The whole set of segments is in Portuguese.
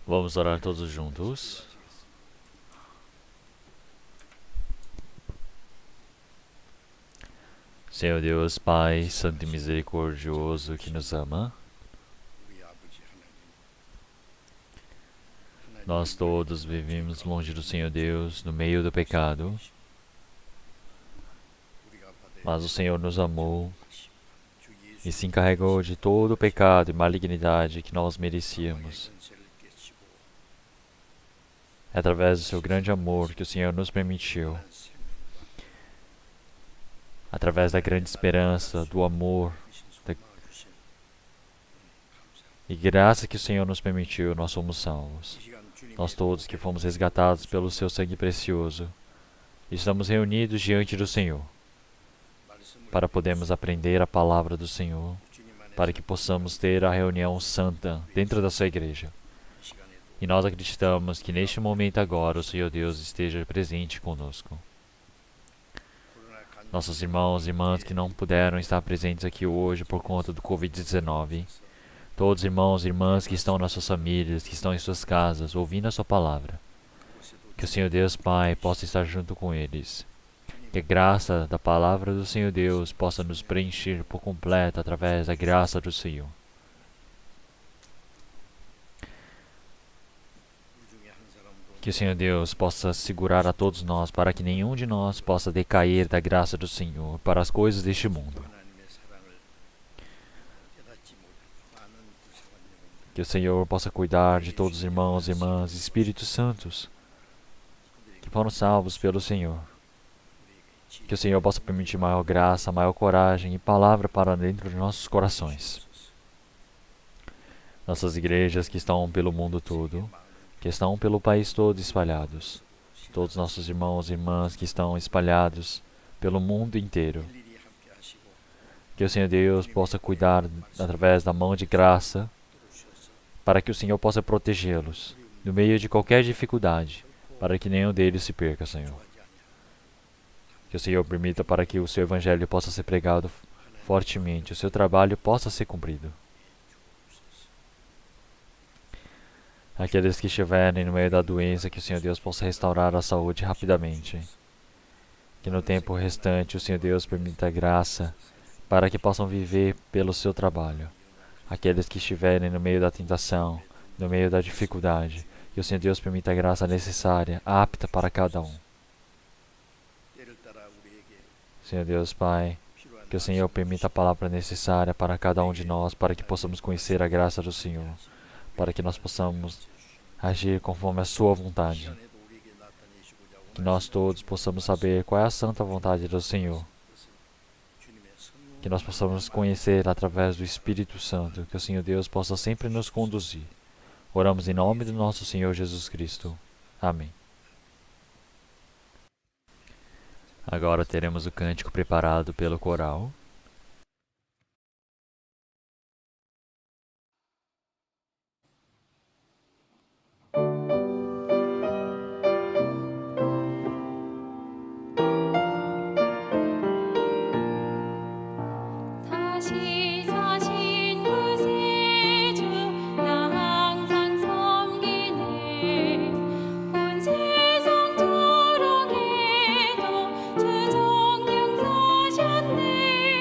Vamos orar todos juntos. Senhor Deus, Pai, Santo e Misericordioso, que nos ama, nós todos vivemos longe do Senhor Deus, no meio do pecado, mas o Senhor nos amou e se encarregou de todo o pecado e malignidade que nós merecíamos. É através do seu grande amor que o Senhor nos permitiu, através da grande esperança, do amor e graça que o Senhor nos permitiu, nós somos salvos. Nós todos que fomos resgatados pelo seu sangue precioso, estamos reunidos diante do Senhor, para podermos aprender a palavra do Senhor, para que possamos ter a reunião santa dentro da sua igreja. E nós acreditamos que neste momento agora o Senhor Deus esteja presente conosco. Nossos irmãos e irmãs que não puderam estar presentes aqui hoje por conta do Covid-19, todos os irmãos e irmãs que estão nas suas famílias, que estão em suas casas, ouvindo a sua palavra, que o Senhor Deus Pai possa estar junto com eles. Que a graça da palavra do Senhor Deus possa nos preencher por completo através da graça do Senhor. Que o Senhor Deus possa segurar a todos nós para que nenhum de nós possa decair da graça do Senhor para as coisas deste mundo. Que o Senhor possa cuidar de todos os irmãos e irmãs e Espíritos Santos que foram salvos pelo Senhor. Que o Senhor possa permitir maior graça, maior coragem e palavra para dentro de nossos corações. Nossas igrejas que estão pelo mundo todo, que estão pelo país todo espalhados. Todos nossos irmãos e irmãs que estão espalhados pelo mundo inteiro. Que o Senhor Deus possa cuidar através da mão de graça, para que o Senhor possa protegê-los no meio de qualquer dificuldade, para que nenhum deles se perca, Senhor. Que o Senhor permita para que o seu evangelho possa ser pregado fortemente, o seu trabalho possa ser cumprido. Aqueles que estiverem no meio da doença, que o Senhor Deus possa restaurar a saúde rapidamente. Que no tempo restante o Senhor Deus permita graça para que possam viver pelo seu trabalho. Aqueles que estiverem no meio da tentação, no meio da dificuldade, que o Senhor Deus permita a graça necessária, apta para cada um. Senhor Deus Pai, que o Senhor permita a palavra necessária para cada um de nós, para que possamos conhecer a graça do Senhor, para que nós possamos agir conforme a sua vontade. Que nós todos possamos saber qual é a santa vontade do Senhor. Que nós possamos conhecer através do Espírito Santo, que o Senhor Deus possa sempre nos conduzir. Oramos em nome do nosso Senhor Jesus Cristo. Amém. Agora teremos o cântico preparado pelo coral. 세상 초롱에도 주 정령 사셨네.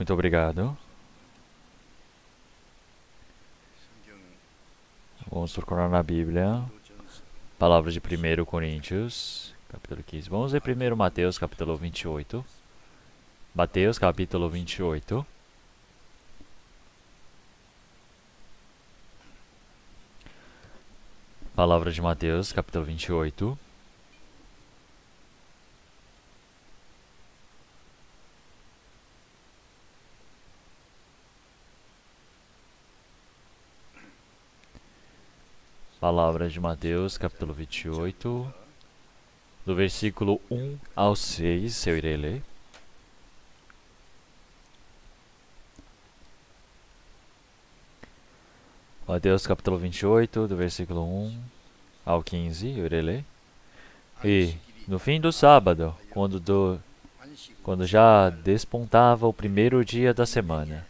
Muito obrigado. Vamos procurar na Bíblia. Palavras de 1 Coríntios, capítulo 15. Vamos ler primeiro Mateus, capítulo 28. Mateus, capítulo 28. Palavra de Mateus, capítulo 28. Palavra de Mateus, capítulo 28, do versículo 1 ao 6, eu irei ler. Mateus, capítulo 28, do versículo 1 ao 15, eu irei ler. E, no fim do sábado, quando já despontava o primeiro dia da semana,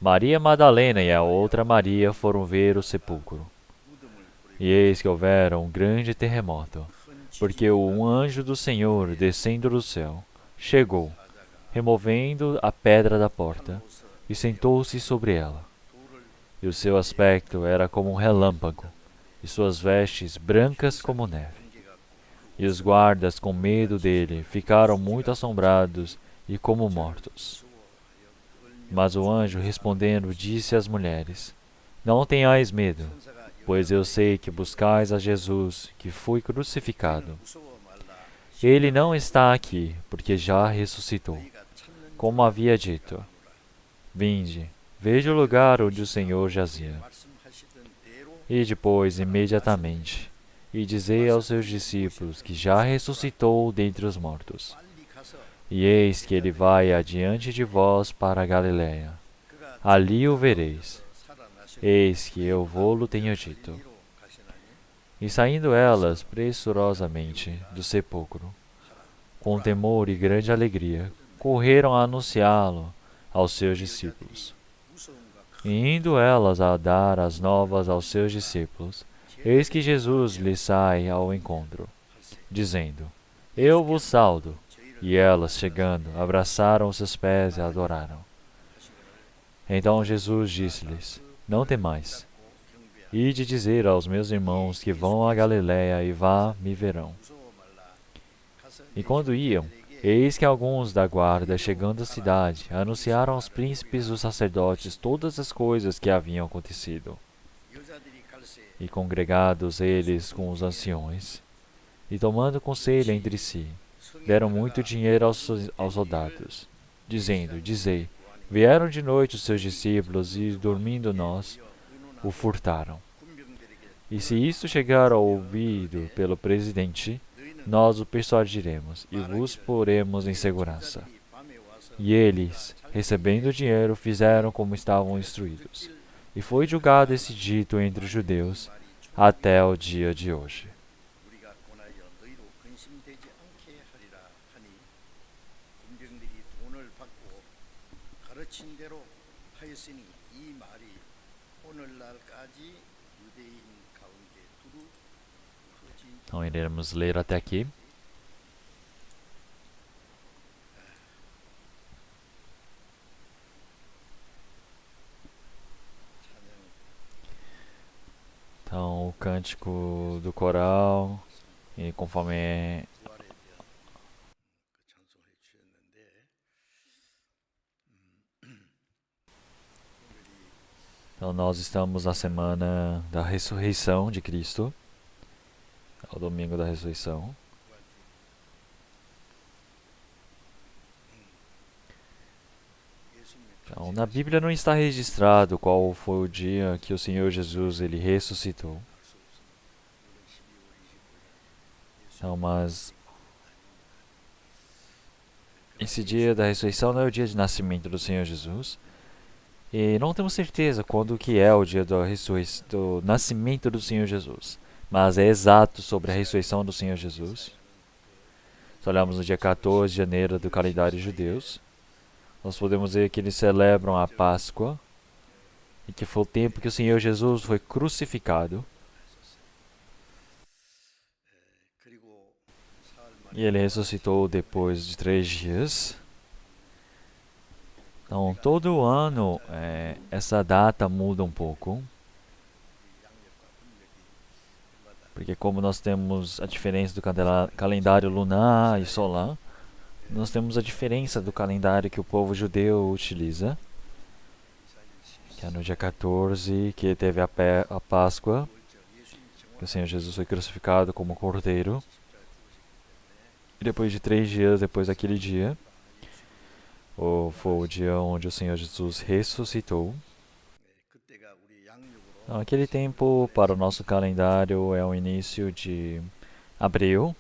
Maria Madalena e a outra Maria foram ver o sepulcro. E eis que houvera um grande terremoto, porque um anjo do Senhor, descendo do céu, chegou, removendo a pedra da porta, e sentou-se sobre ela. E o seu aspecto era como um relâmpago, e suas vestes brancas como neve. E os guardas, com medo dele, ficaram muito assombrados e como mortos. Mas o anjo, respondendo, disse às mulheres: Não tenhais medo, pois eu sei que buscais a Jesus, que foi crucificado. Ele não está aqui, porque já ressuscitou, como havia dito. Vinde, veja o lugar onde o Senhor jazia. E depois, imediatamente, e dizei aos seus discípulos que já ressuscitou dentre os mortos. E eis que ele vai adiante de vós para a Galiléia. Ali o vereis. Eis que eu vô-lo tenho dito. E saindo elas pressurosamente do sepulcro, com temor e grande alegria, correram a anunciá-lo aos seus discípulos. E indo elas a dar as novas aos seus discípulos, eis que Jesus lhes sai ao encontro, dizendo: Eu vos saldo. E elas, chegando, abraçaram os seus pés e adoraram. Então Jesus disse-lhes: Não temais. Ide dizer aos meus irmãos que vão a Galiléia e vá me verão. E quando iam, eis que alguns da guarda, chegando à cidade, anunciaram aos príncipes dos sacerdotes todas as coisas que haviam acontecido. E congregados eles com os anciões, e tomando conselho entre si, deram muito dinheiro aos soldados, dizendo: Dizei, vieram de noite os seus discípulos e, dormindo nós, o furtaram. E se isto chegar ao ouvido pelo presidente, nós o persuadiremos e vos poremos em segurança. E eles, recebendo o dinheiro, fizeram como estavam instruídos. E foi julgado esse dito entre os judeus até o dia de hoje. Então iremos ler até aqui. Então o cântico do coral, e conforme então nós estamos na semana da ressurreição de Cristo. É o domingo da ressurreição. Então, na Bíblia não está registrado qual foi o dia que o Senhor Jesus ele ressuscitou. Então, mas esse dia da ressurreição não é o dia de nascimento do Senhor Jesus. E não temos certeza quando que é o dia do nascimento do Senhor Jesus. Mas é exato sobre a ressurreição do Senhor Jesus. Se olharmos no dia 14 de janeiro do calendário judeus, nós podemos ver que eles celebram a Páscoa, e que foi o tempo que o Senhor Jesus foi crucificado. E ele ressuscitou depois de 3 dias. Então, todo ano, essa data muda um pouco, porque como nós temos a diferença do calendário lunar e solar, nós temos a diferença do calendário que o povo judeu utiliza, que é no dia 14, que teve a Páscoa, que o Senhor Jesus foi crucificado como cordeiro, e depois de 3 dias depois daquele dia, foi o dia onde o Senhor Jesus ressuscitou. Então, aquele tempo para o nosso calendário é o início de abril,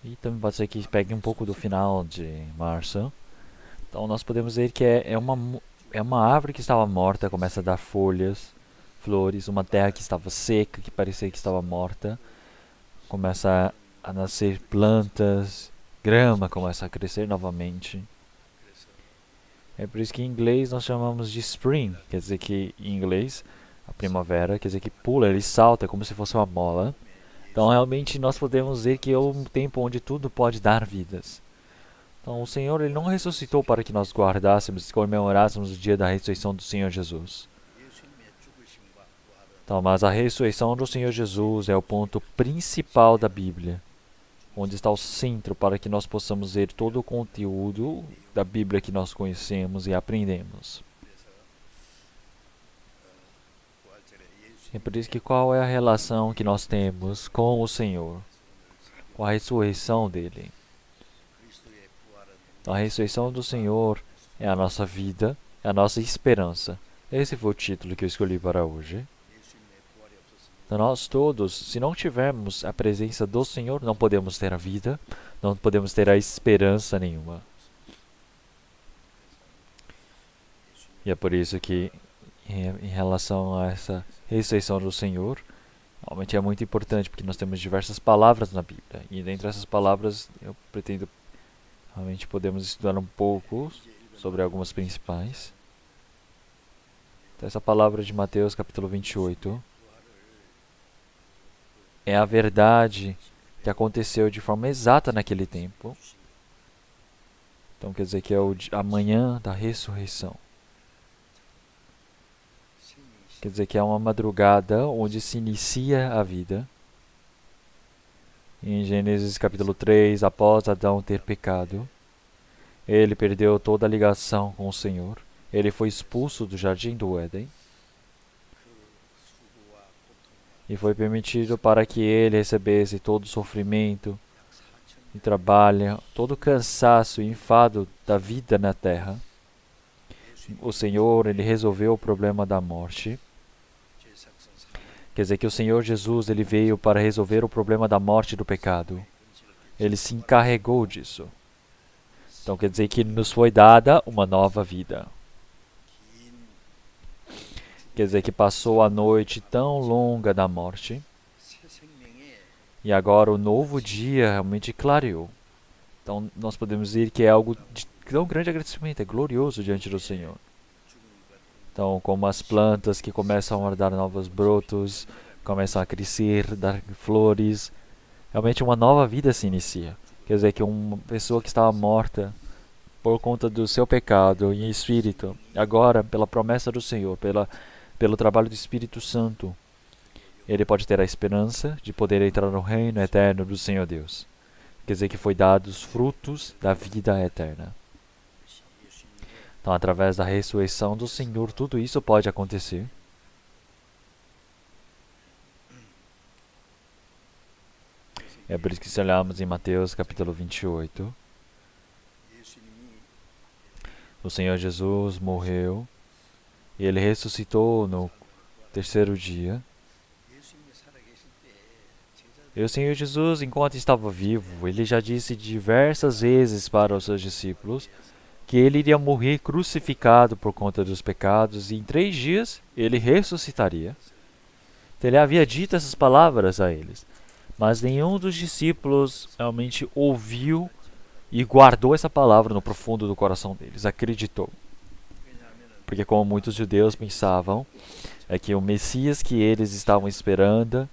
e também pode ser que pegue um pouco do final de março. Então nós podemos ver que é uma árvore que estava morta, começa a dar folhas, flores, uma terra que estava seca, que parecia que estava morta, começa a nascer plantas, grama começa a crescer novamente. É por isso que em inglês nós chamamos de spring, quer dizer que em inglês a primavera, quer dizer que pula, ele salta como se fosse uma mola. Então realmente nós podemos ver que é um tempo onde tudo pode dar vidas. Então o Senhor ele não ressuscitou para que nós guardássemos e comemorássemos o dia da ressurreição do Senhor Jesus. Então, mas a ressurreição do Senhor Jesus é o ponto principal da Bíblia, onde está o centro para que nós possamos ver todo o conteúdo da Bíblia que nós conhecemos e aprendemos. É por isso que qual é a relação que nós temos com o Senhor, com a ressurreição dele. Então, a ressurreição do Senhor é a nossa vida, é a nossa esperança. Esse foi o título que eu escolhi para hoje. Então, nós todos, se não tivermos a presença do Senhor, não podemos ter a vida, não podemos ter a esperança nenhuma. E é por isso que, em relação a essa ressurreição do Senhor, realmente é muito importante, porque nós temos diversas palavras na Bíblia. E dentre essas palavras, eu pretendo, realmente podemos estudar um pouco sobre algumas principais. Então, essa palavra de Mateus, capítulo 28, é a verdade que aconteceu de forma exata naquele tempo. Então quer dizer que é a manhã da ressurreição. Quer dizer que é uma madrugada onde se inicia a vida. Em Gênesis capítulo 3, após Adão ter pecado, ele perdeu toda a ligação com o Senhor. Ele foi expulso do jardim do Éden. E foi permitido para que ele recebesse todo o sofrimento e trabalho, todo o cansaço e enfado da vida na terra. O Senhor, ele resolveu o problema da morte. Quer dizer que o Senhor Jesus, ele veio para resolver o problema da morte e do pecado. Ele se encarregou disso. Então quer dizer que nos foi dada uma nova vida. Quer dizer que passou a noite tão longa da morte e agora o novo dia realmente clareou. Então nós podemos dizer que é algo de tão grande agradecimento, é glorioso diante do Senhor. Então, como as plantas que começam a dar novos brotos, começam a crescer, dar flores, realmente uma nova vida se inicia. Quer dizer que uma pessoa que estava morta por conta do seu pecado em espírito, agora pela promessa do Senhor, pelo trabalho do Espírito Santo, ele pode ter a esperança de poder entrar no reino eterno do Senhor Deus. Quer dizer que foi dados os frutos da vida eterna. Então, através da ressurreição do Senhor, tudo isso pode acontecer. É por isso que se olharmos em Mateus capítulo 28, o Senhor Jesus morreu e ele ressuscitou no terceiro dia. E o Senhor Jesus, enquanto estava vivo, ele já disse diversas vezes para os seus discípulos que ele iria morrer crucificado por conta dos pecados e em 3 dias ele ressuscitaria. Então, ele havia dito essas palavras a eles, mas nenhum dos discípulos realmente ouviu e guardou essa palavra no profundo do coração deles, acreditou. Porque como muitos judeus pensavam, é que o Messias que eles estavam esperando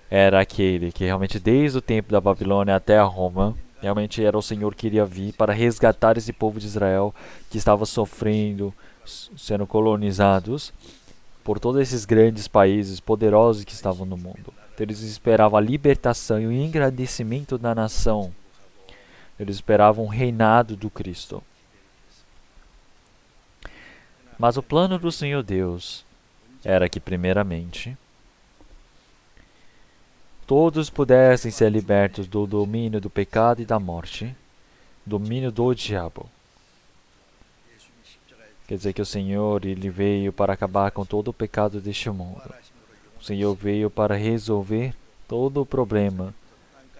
era aquele que realmente desde o tempo da Babilônia até a Roma, Realmente era o Senhor que iria vir para resgatar esse povo de Israel que estava sofrendo, sendo colonizados por todos esses grandes países poderosos que estavam no mundo. Então, eles esperavam a libertação e o engrandecimento da nação. Eles esperavam o reinado do Cristo. Mas o plano do Senhor Deus era que, primeiramente, todos pudessem ser libertos do domínio do pecado e da morte, domínio do diabo. Quer dizer que o Senhor, ele veio para acabar com todo o pecado deste mundo. O Senhor veio para resolver todo o problema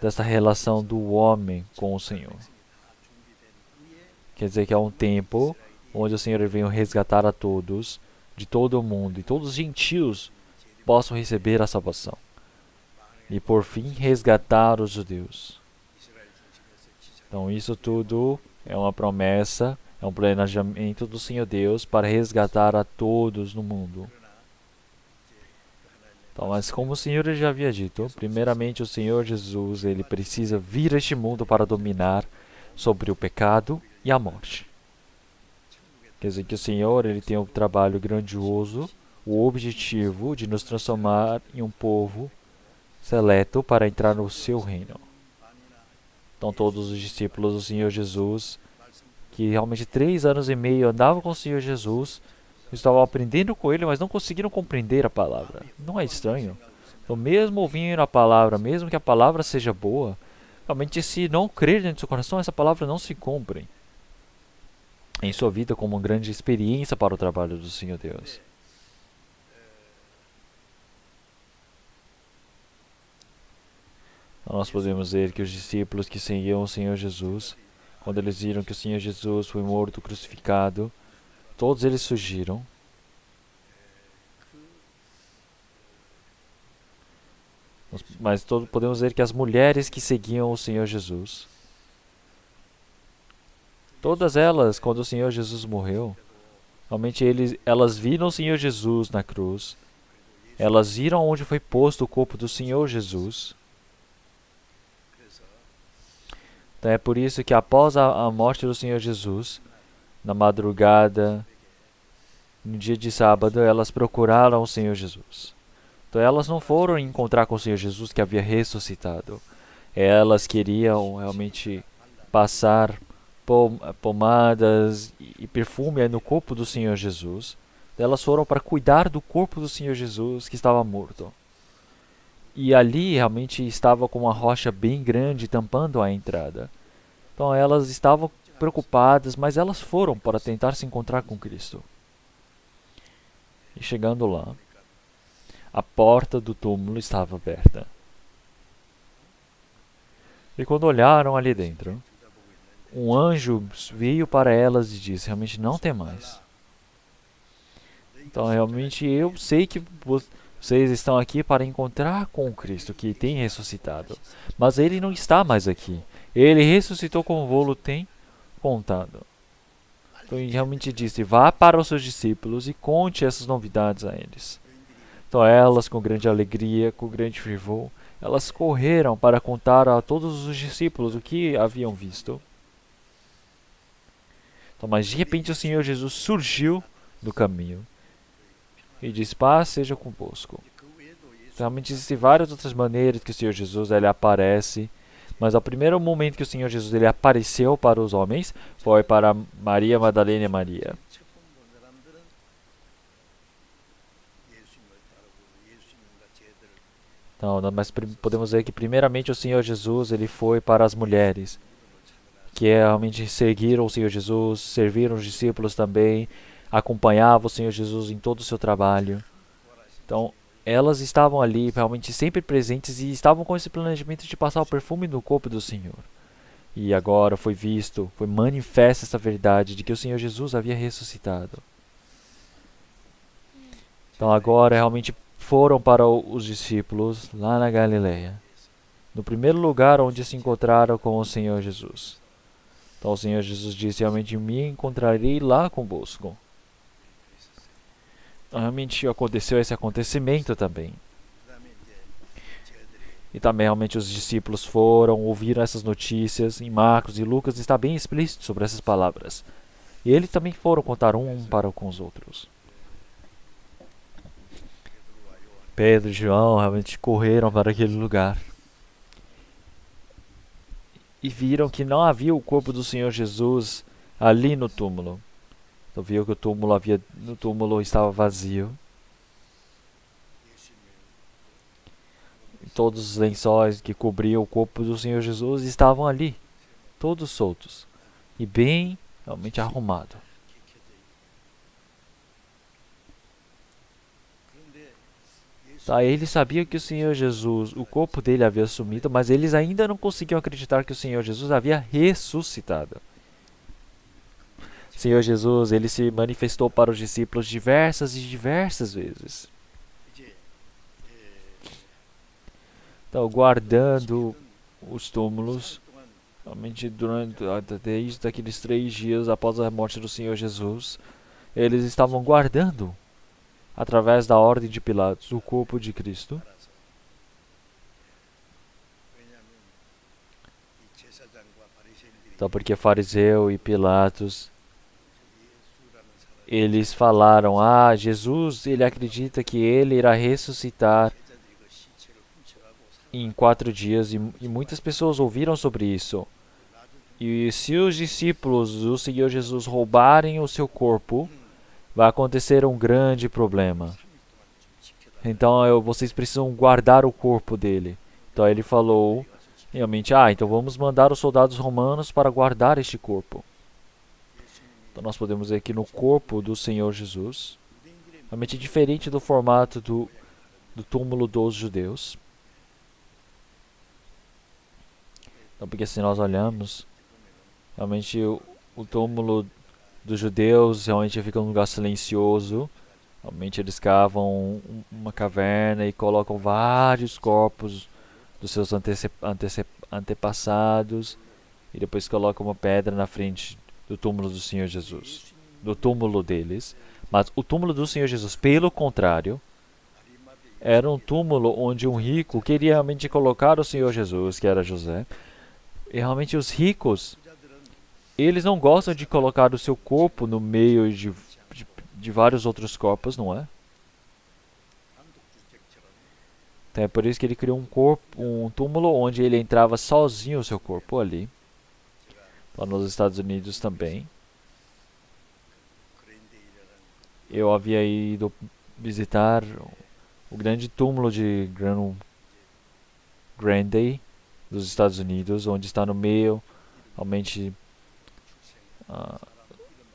dessa relação do homem com o Senhor. Quer dizer que há um tempo onde o Senhor veio resgatar a todos, de todo o mundo, e todos os gentios possam receber a salvação. E por fim, resgatar os judeus. Então isso tudo é uma promessa, é um planejamento do Senhor Deus para resgatar a todos no mundo. Então, mas como o Senhor já havia dito, primeiramente o Senhor Jesus, ele precisa vir a este mundo para dominar sobre o pecado e a morte. Quer dizer que o Senhor, ele tem um trabalho grandioso, o objetivo de nos transformar em um povo seleto para entrar no seu reino. Então todos os discípulos do Senhor Jesus, que realmente 3 anos e meio andavam com o Senhor Jesus, estavam aprendendo com ele, mas não conseguiram compreender a palavra. Não é estranho? Então, mesmo ouvindo a palavra, mesmo que a palavra seja boa, realmente se não crer dentro do seu coração, essa palavra não se cumpre em sua vida como uma grande experiência para o trabalho do Senhor Deus. Então, nós podemos ver que os discípulos que seguiam o Senhor Jesus, quando eles viram que o Senhor Jesus foi morto, crucificado, todos eles fugiram. Mas podemos ver que as mulheres que seguiam o Senhor Jesus, todas elas, quando o Senhor Jesus morreu, realmente elas viram o Senhor Jesus na cruz, elas viram onde foi posto o corpo do Senhor Jesus. Então é por isso que após a morte do Senhor Jesus, na madrugada, no dia de sábado, elas procuraram o Senhor Jesus. Então elas não foram encontrar com o Senhor Jesus que havia ressuscitado. Elas queriam realmente passar pomadas e perfume no corpo do Senhor Jesus. Elas foram para cuidar do corpo do Senhor Jesus que estava morto. E ali realmente estava com uma rocha bem grande tampando a entrada. Então elas estavam preocupadas, mas elas foram para tentar se encontrar com Cristo. E chegando lá, a porta do túmulo estava aberta. E quando olharam ali dentro, um anjo veio para elas e disse: realmente não tem mais. Então realmente eu sei que vocês estão aqui para encontrar com o Cristo que tem ressuscitado. Mas ele não está mais aqui. Ele ressuscitou como o vou tem contado. Então ele realmente disse: vá para os seus discípulos e conte essas novidades a eles. Então elas, com grande alegria, com grande fervor, elas correram para contar a todos os discípulos o que haviam visto. Então, mas de repente o Senhor Jesus surgiu no caminho e disse: paz seja convosco. Então, realmente existem várias outras maneiras que o Senhor Jesus ele aparece, mas o primeiro momento que o Senhor Jesus ele apareceu para os homens foi para Maria Madalena e Maria. Então, mas podemos ver que primeiramente o Senhor Jesus ele foi para as mulheres, que realmente seguiram o Senhor Jesus, serviram os discípulos também, acompanhavam o Senhor Jesus em todo o seu trabalho. Então, elas estavam ali realmente sempre presentes e estavam com esse planejamento de passar o perfume no corpo do Senhor. E agora foi visto, foi manifesta essa verdade de que o Senhor Jesus havia ressuscitado. Então agora realmente foram para os discípulos lá na Galileia, no primeiro lugar onde se encontraram com o Senhor Jesus. Então o Senhor Jesus disse: realmente me encontrarei lá convosco. Então, realmente aconteceu esse acontecimento também. E também realmente os discípulos foram, ouviram essas notícias. Em Marcos e Lucas está bem explícito sobre essas palavras. E eles também foram contar um para com os outros. Pedro e João realmente correram para aquele lugar. E viram que não havia o corpo do Senhor Jesus ali no túmulo. Então viu que o túmulo estava vazio. E todos os lençóis que cobriam o corpo do Senhor Jesus estavam ali, todos soltos e bem realmente arrumado. Tá, eles sabiam que o Senhor Jesus, o corpo dele havia sumido, mas eles ainda não conseguiam acreditar que o Senhor Jesus havia ressuscitado. O Senhor Jesus, ele se manifestou para os discípulos diversas e diversas vezes. Então, guardando os túmulos, realmente desde aqueles 3 dias após a morte do Senhor Jesus, eles estavam guardando, através da ordem de Pilatos, o corpo de Cristo. Então, porque fariseu e Pilatos, eles falaram, Jesus, ele acredita que ele irá ressuscitar em 4 dias, e muitas pessoas ouviram sobre isso. E se os discípulos do Senhor Jesus roubarem o seu corpo, vai acontecer um grande problema. Então vocês precisam guardar o corpo dele. Então ele falou, realmente, então vamos mandar os soldados romanos para guardar este corpo. Então nós podemos ver que no corpo do Senhor Jesus, realmente diferente do formato do túmulo dos judeus. Então, porque se nós olhamos, realmente o túmulo dos judeus realmente fica num lugar silencioso. Realmente eles cavam uma caverna e colocam vários corpos dos seus antepassados. E depois colocam uma pedra na frente do túmulo do Senhor Jesus. Do túmulo deles. Mas o túmulo do Senhor Jesus, pelo contrário, era um túmulo onde um rico queria realmente colocar o Senhor Jesus, que era José. E realmente os ricos, eles não gostam de colocar o seu corpo no meio de vários outros corpos, não é? Então é por isso que ele criou um túmulo onde ele entrava sozinho o seu corpo ali. Lá nos Estados Unidos também. Eu havia ido visitar o grande túmulo de Grande dos Estados Unidos, onde está no meio, realmente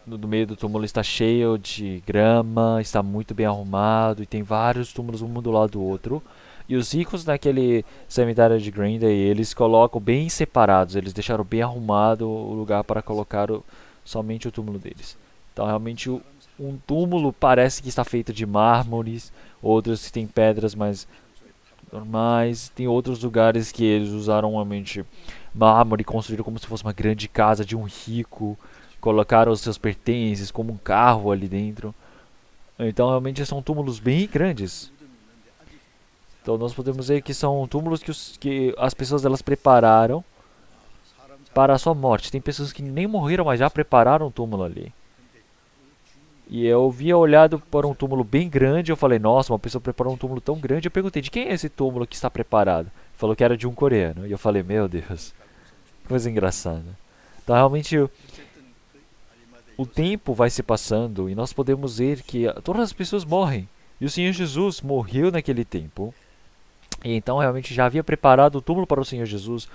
no meio do túmulo está cheio de grama, está muito bem arrumado e tem vários túmulos um do lado do outro. E os ricos naquele cemitério de Green eles colocam bem separados, eles deixaram bem arrumado o lugar para colocar somente o túmulo deles. Então realmente um túmulo parece que está feito de mármores, outros que têm pedras mais normais, tem outros lugares que eles usaram realmente mármore construído como se fosse uma grande casa de um rico, colocaram os seus pertences como um carro ali dentro. Então realmente são túmulos bem grandes. Então nós podemos ver que são túmulos que as pessoas elas prepararam para a sua morte. Tem pessoas que nem morreram, mas já prepararam um túmulo ali. E eu havia olhado para um túmulo bem grande, eu falei, nossa, uma pessoa preparou um túmulo tão grande. Eu perguntei, de quem é esse túmulo que está preparado? Falou que era de um coreano. E eu falei, meu Deus, coisa engraçada. Então realmente o tempo vai se passando e nós podemos ver que todas as pessoas morrem. E o Senhor Jesus morreu naquele tempo. E então realmente já havia preparado o túmulo para o Senhor Jesus.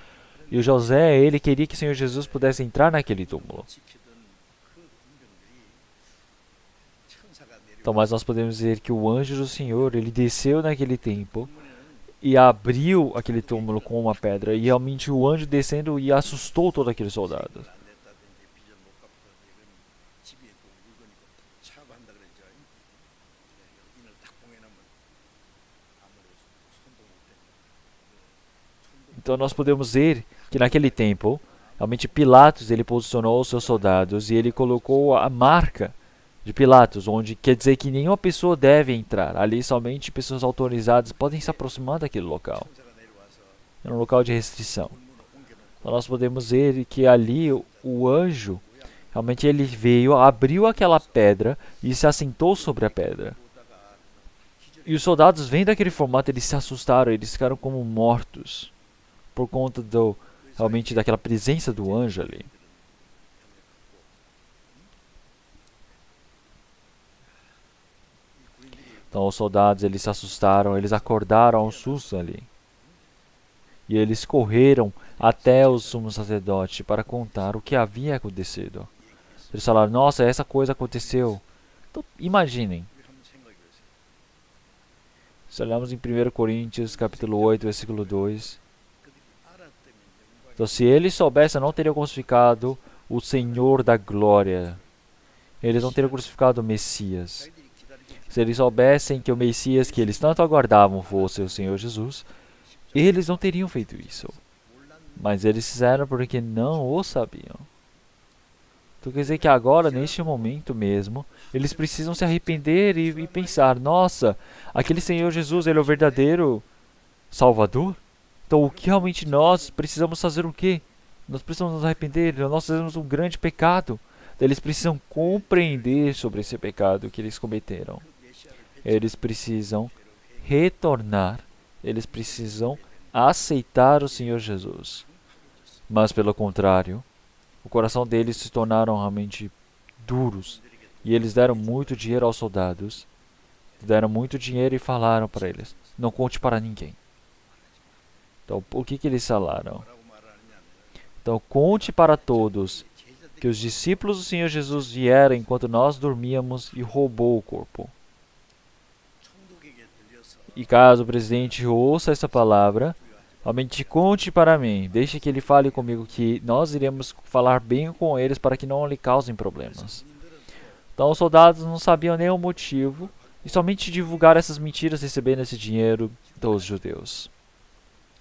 E o José, ele queria que o Senhor Jesus pudesse entrar naquele túmulo. Então, mas nós podemos dizer que o anjo do Senhor, ele desceu naquele tempo e abriu aquele túmulo com uma pedra. E realmente o anjo descendo e assustou todos aqueles soldados. Então nós podemos ver que naquele tempo, realmente Pilatos ele posicionou os seus soldados e ele colocou a marca de Pilatos, onde quer dizer que nenhuma pessoa deve entrar. Ali somente pessoas autorizadas podem se aproximar daquele local. era um local de restrição. Então nós podemos ver que ali o anjo, realmente ele veio, abriu aquela pedra e se assentou sobre a pedra. E os soldados, vendo aquele formato, eles se assustaram, eles ficaram como mortos por conta realmente daquela presença do anjo ali. Então os soldados, eles se assustaram, eles acordaram ao susto ali. E eles correram até o sumo sacerdote para contar o que havia acontecido. Eles falaram, nossa, essa coisa aconteceu. Então, imaginem. Se olharmos em 1 Coríntios, capítulo 8, versículo 2. Então, se eles soubessem, não teriam crucificado o Senhor da glória. Eles não teriam crucificado o Messias. Se eles soubessem que o Messias que eles tanto aguardavam fosse o Senhor Jesus, eles não teriam feito isso. Mas eles fizeram porque não o sabiam. Então quer dizer que agora, neste momento mesmo, eles precisam se arrepender e pensar, nossa, aquele Senhor Jesus, ele é o verdadeiro Salvador? Então o que realmente nós precisamos fazer o quê? Nós precisamos nos arrepender, nós fazemos um grande pecado. Eles precisam compreender sobre esse pecado que eles cometeram. Eles precisam retornar, eles precisam aceitar o Senhor Jesus. Mas pelo contrário, o coração deles se tornaram realmente duros. E eles deram muito dinheiro aos soldados. Deram muito dinheiro e falaram para eles, não conte para ninguém. Então, o que eles falaram? Então, conte para todos que os discípulos do Senhor Jesus vieram enquanto nós dormíamos e roubou o corpo. E caso o presidente ouça essa palavra, realmente conte para mim, deixe que ele fale comigo, que nós iremos falar bem com eles para que não lhe causem problemas. Então os soldados não sabiam nem o motivo e somente divulgaram essas mentiras recebendo esse dinheiro dos judeus.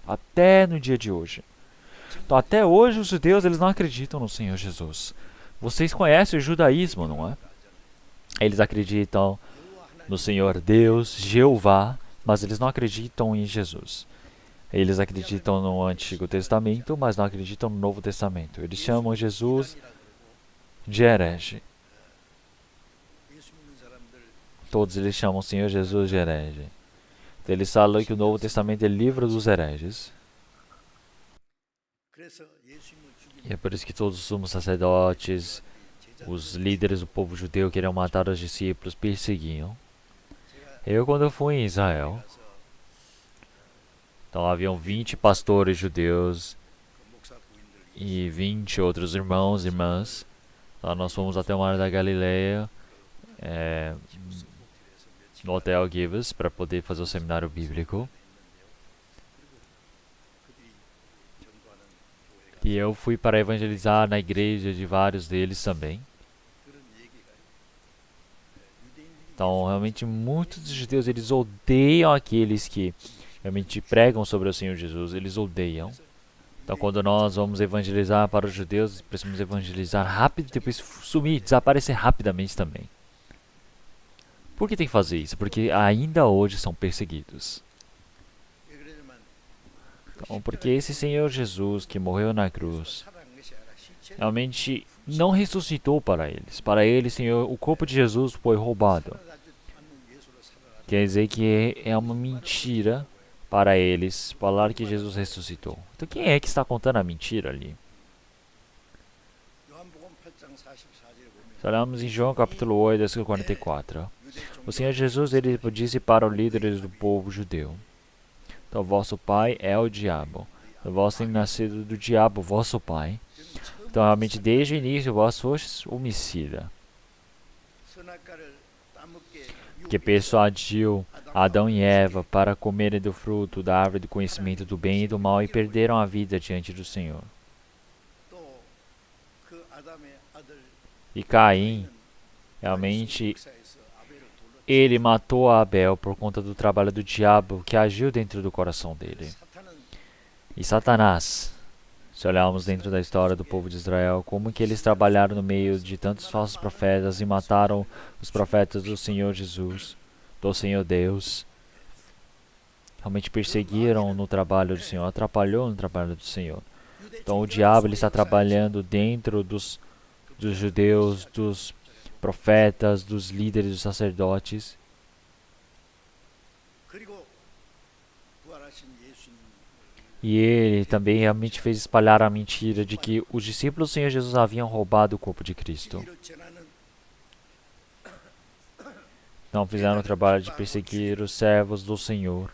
Até no dia de hoje. Então até hoje os judeus eles não acreditam no Senhor Jesus. Vocês conhecem o judaísmo, não é? Eles acreditam no Senhor Deus, Jeová, mas eles não acreditam em Jesus. Eles acreditam no Antigo Testamento, mas não acreditam no Novo Testamento. Eles chamam Jesus de herege. Todos eles chamam o Senhor Jesus de herege. Então, eles falam que o Novo Testamento é livro dos hereges. E é por isso que todos os sumos sacerdotes, os líderes do povo judeu queriam matar os discípulos, perseguiam. Quando eu fui em Israel, então haviam 20 pastores judeus e 20 outros irmãos e irmãs. Então nós fomos até o Mar da Galileia, no Hotel Givas, para poder fazer o seminário bíblico. E eu fui para evangelizar na igreja de vários deles também. Então, realmente, muitos dos judeus, eles odeiam aqueles que realmente pregam sobre o Senhor Jesus. Eles odeiam. Então, quando nós vamos evangelizar para os judeus, precisamos evangelizar rápido e depois sumir, desaparecer rapidamente também. Por que tem que fazer isso? Porque ainda hoje são perseguidos. Então, porque esse Senhor Jesus que morreu na cruz, realmente não ressuscitou para eles. Para eles, Senhor, o corpo de Jesus foi roubado. Quer dizer que é uma mentira para eles falar que Jesus ressuscitou. Então quem é que está contando a mentira ali? Se olharmos em João capítulo 8, versículo 44. O Senhor Jesus ele disse para os líderes do povo judeu: então vosso pai é o diabo. Então, vós tem nascido do diabo, vosso pai. Então realmente desde o início vós fostes homicida. Que persuadiu Adão e Eva para comerem do fruto da árvore do conhecimento do bem e do mal e perderam a vida diante do Senhor. E Caim, realmente, ele matou a Abel por conta do trabalho do diabo que agiu dentro do coração dele. E Satanás, se olharmos dentro da história do povo de Israel, como que eles trabalharam no meio de tantos falsos profetas e mataram os profetas do Senhor Jesus, do Senhor Deus. realmente perseguiram no trabalho do Senhor, atrapalhou no trabalho do Senhor. Então o diabo ele está trabalhando dentro dos judeus, dos profetas, dos líderes, dos sacerdotes. E ele também realmente fez espalhar a mentira de que os discípulos do Senhor Jesus haviam roubado o corpo de Cristo. Então fizeram o trabalho de perseguir os servos do Senhor,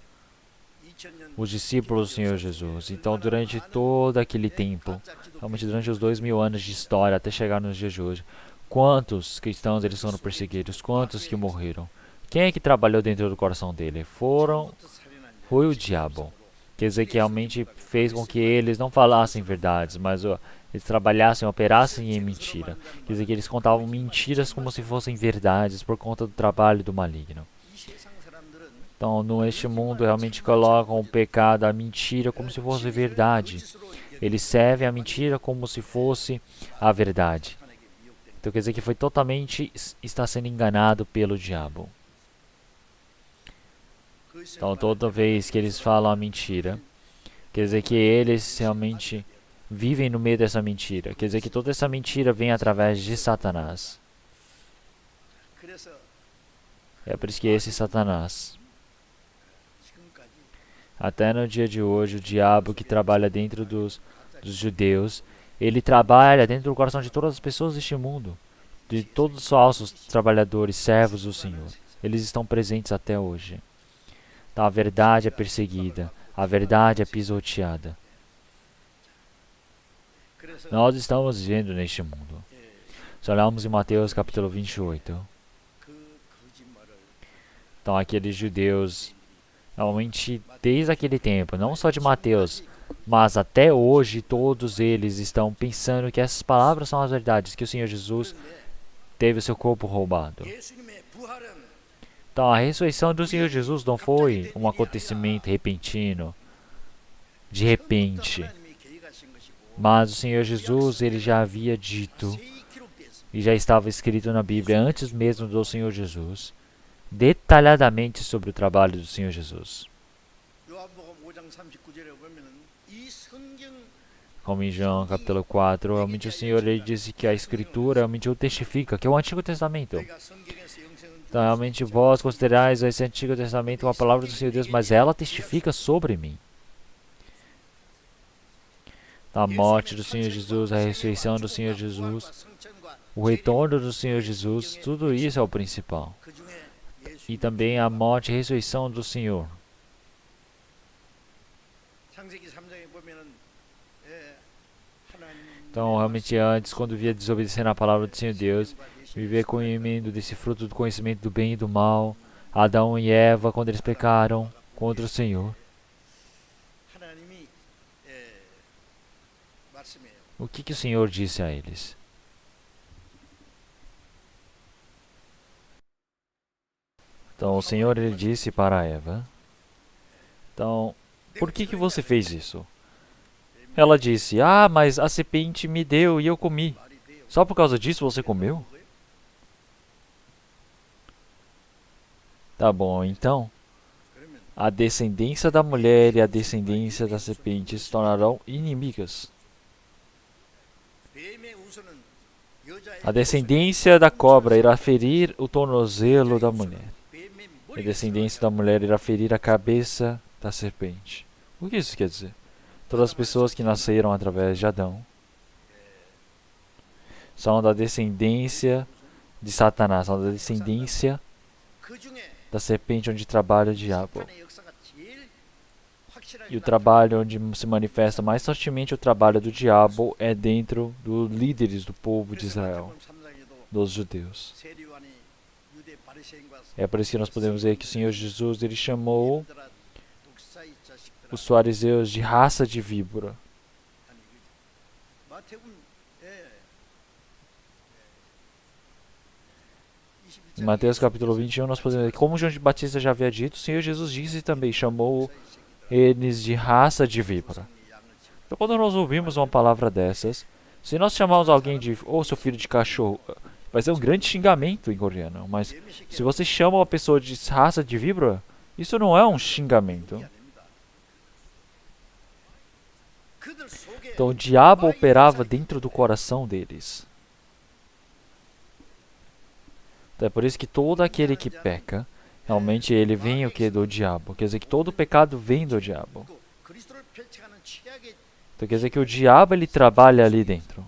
os discípulos do Senhor Jesus. Então durante todo aquele tempo, realmente durante os 2000 anos de história até chegar nos dias de hoje, quantos cristãos eles foram perseguidos, quantos que morreram? Quem é que trabalhou dentro do coração dele? Foi o diabo. Quer dizer que realmente fez com que eles não falassem verdades, mas eles trabalhassem, operassem em mentira. Quer dizer que eles contavam mentiras como se fossem verdades por conta do trabalho do maligno. Então, neste mundo, realmente colocam o pecado, a mentira, como se fosse verdade. Eles servem a mentira como se fosse a verdade. Então, quer dizer que foi totalmente, está sendo enganado pelo diabo. Então, toda vez que eles falam a mentira, quer dizer que eles realmente vivem no meio dessa mentira. Quer dizer que toda essa mentira vem através de Satanás. É por isso que esse Satanás, até no dia de hoje, o diabo que trabalha dentro dos judeus, ele trabalha dentro do coração de todas as pessoas deste mundo, de todos os falsos trabalhadores, servos do Senhor. Eles estão presentes até hoje. Então, a verdade é perseguida, a verdade é pisoteada. Nós estamos vivendo neste mundo. Se olharmos em Mateus capítulo 28, então aqueles judeus, realmente desde aquele tempo, não só de Mateus, mas até hoje, todos eles estão pensando que essas palavras são as verdades, que o Senhor Jesus teve o seu corpo roubado. Então, a ressurreição do Senhor Jesus não foi um acontecimento repentino, de repente. Mas o Senhor Jesus, ele já havia dito, e já estava escrito na Bíblia, antes mesmo do Senhor Jesus, detalhadamente sobre o trabalho do Senhor Jesus. Como em João capítulo 4, realmente o Senhor ele disse que a Escritura realmente o testifica, que é o Antigo Testamento. Então, realmente, vós considerais esse Antigo Testamento uma palavra do Senhor Deus, mas ela testifica sobre mim. A morte do Senhor Jesus, a ressurreição do Senhor Jesus, o retorno do Senhor Jesus, tudo isso é o principal. E também a morte e a ressurreição do Senhor. Então, realmente, antes, quando via desobedecendo a palavra do Senhor Deus, viver comendo desse fruto do conhecimento do bem e do mal, Adão e Eva, quando eles pecaram contra o Senhor. O que o Senhor disse a eles? Então, o Senhor ele disse para Eva, então, por que você fez isso? Ela disse, mas a serpente me deu e eu comi. Só por causa disso você comeu? Tá bom, então, a descendência da mulher e a descendência da serpente se tornarão inimigas. A descendência da cobra irá ferir o tornozelo da mulher. E a descendência da mulher irá ferir a cabeça da serpente. O que isso quer dizer? Todas as pessoas que nasceram através de Adão são da descendência de Satanás, são da descendência da serpente onde trabalha o diabo. E o trabalho onde se manifesta mais fortemente o trabalho do diabo é dentro dos líderes do povo de Israel, dos judeus. É por isso que nós podemos ver que o Senhor Jesus ele chamou os fariseus de raça de víbora. Em Mateus capítulo 21 nós podemos ver, como João Batista já havia dito, o Senhor Jesus disse também, chamou eles de raça de víbora. Então quando nós ouvimos uma palavra dessas, se nós chamarmos alguém de, seu filho de cachorro, vai ser um grande xingamento em coreano, mas se você chama uma pessoa de raça de víbora, isso não é um xingamento. Então o diabo operava dentro do coração deles. Então é por isso que todo aquele que peca, realmente ele vem o que? Do diabo. Quer dizer que todo pecado vem do diabo. Então quer dizer que o diabo ele trabalha ali dentro.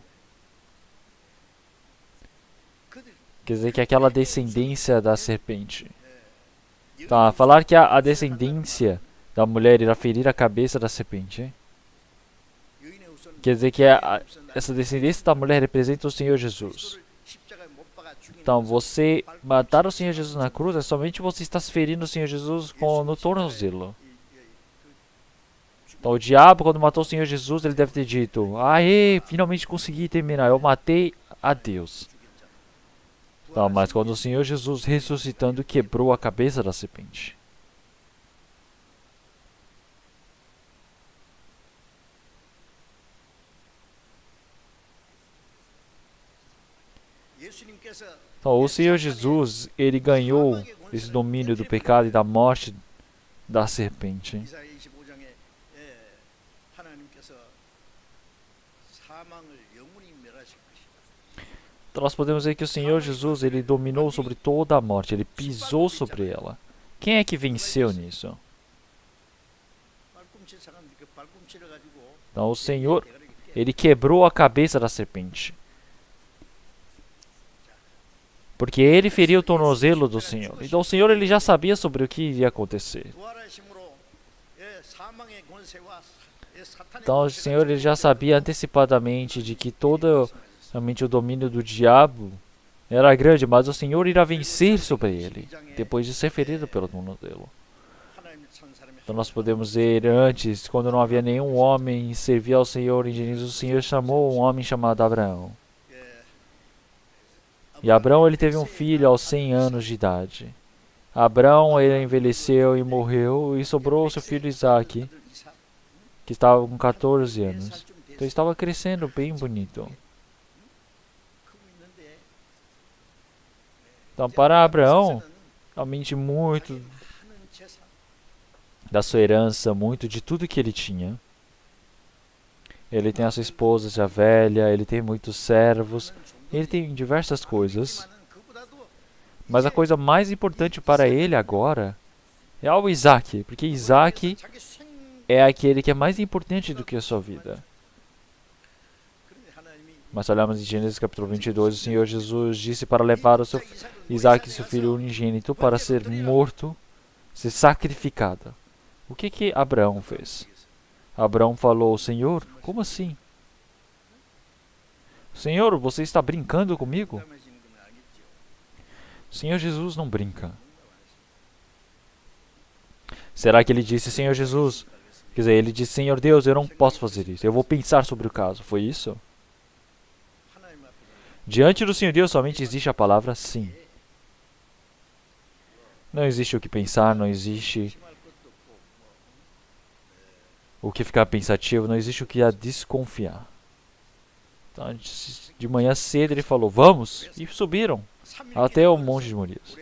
Quer dizer que aquela descendência da serpente. Tá, falar que a descendência da mulher irá ferir a cabeça da serpente. Quer dizer que essa descendência da mulher representa o Senhor Jesus. Então, você matar o Senhor Jesus na cruz é somente você está ferindo o Senhor Jesus no tornozelo. Então, o diabo, quando matou o Senhor Jesus, ele deve ter dito: aê, finalmente consegui terminar, eu matei a Deus. Então, mas quando o Senhor Jesus ressuscitando quebrou a cabeça da serpente. Então, o Senhor Jesus, ele ganhou esse domínio do pecado e da morte da serpente. Então, nós podemos ver que o Senhor Jesus, ele dominou sobre toda a morte, ele pisou sobre ela. Quem é que venceu nisso? Então, o Senhor, ele quebrou a cabeça da serpente. Porque ele feriu o tornozelo do Senhor. Então o Senhor ele já sabia sobre o que iria acontecer. Então o Senhor ele já sabia antecipadamente de que todo realmente o domínio do diabo era grande, mas o Senhor irá vencer sobre ele, depois de ser ferido pelo tornozelo. Então nós podemos ver antes, quando não havia nenhum homem servir ao Senhor em Gênesis, o Senhor chamou um homem chamado Abraão. E Abraão ele teve um filho aos 100 anos de idade. Abraão ele envelheceu e morreu e sobrou o seu filho Isaac, que estava com 14 anos. Então estava crescendo bem bonito. Então para Abraão, realmente muito da sua herança, muito de tudo que ele tinha. Ele tem a sua esposa já velha, ele tem muitos servos, ele tem diversas coisas. Mas a coisa mais importante para ele agora é o Isaac, porque Isaac é aquele que é mais importante do que a sua vida. Mas olhamos em Gênesis capítulo 22, o Senhor Jesus disse para levar o seu Isaac, seu filho unigênito, para ser morto, ser sacrificado. O que Abraão fez? Abraão falou: Senhor, como assim? Senhor, você está brincando comigo? O Senhor Jesus não brinca. Será que ele disse: Senhor Jesus? Quer dizer, ele disse: Senhor Deus, eu não posso fazer isso. Eu vou pensar sobre o caso. Foi isso? Diante do Senhor Deus somente existe a palavra sim. Não existe o que pensar, não existe o que ficar pensativo, não existe o que a desconfiar. Então, de manhã cedo ele falou: vamos! E subiram até o Monte de Morias.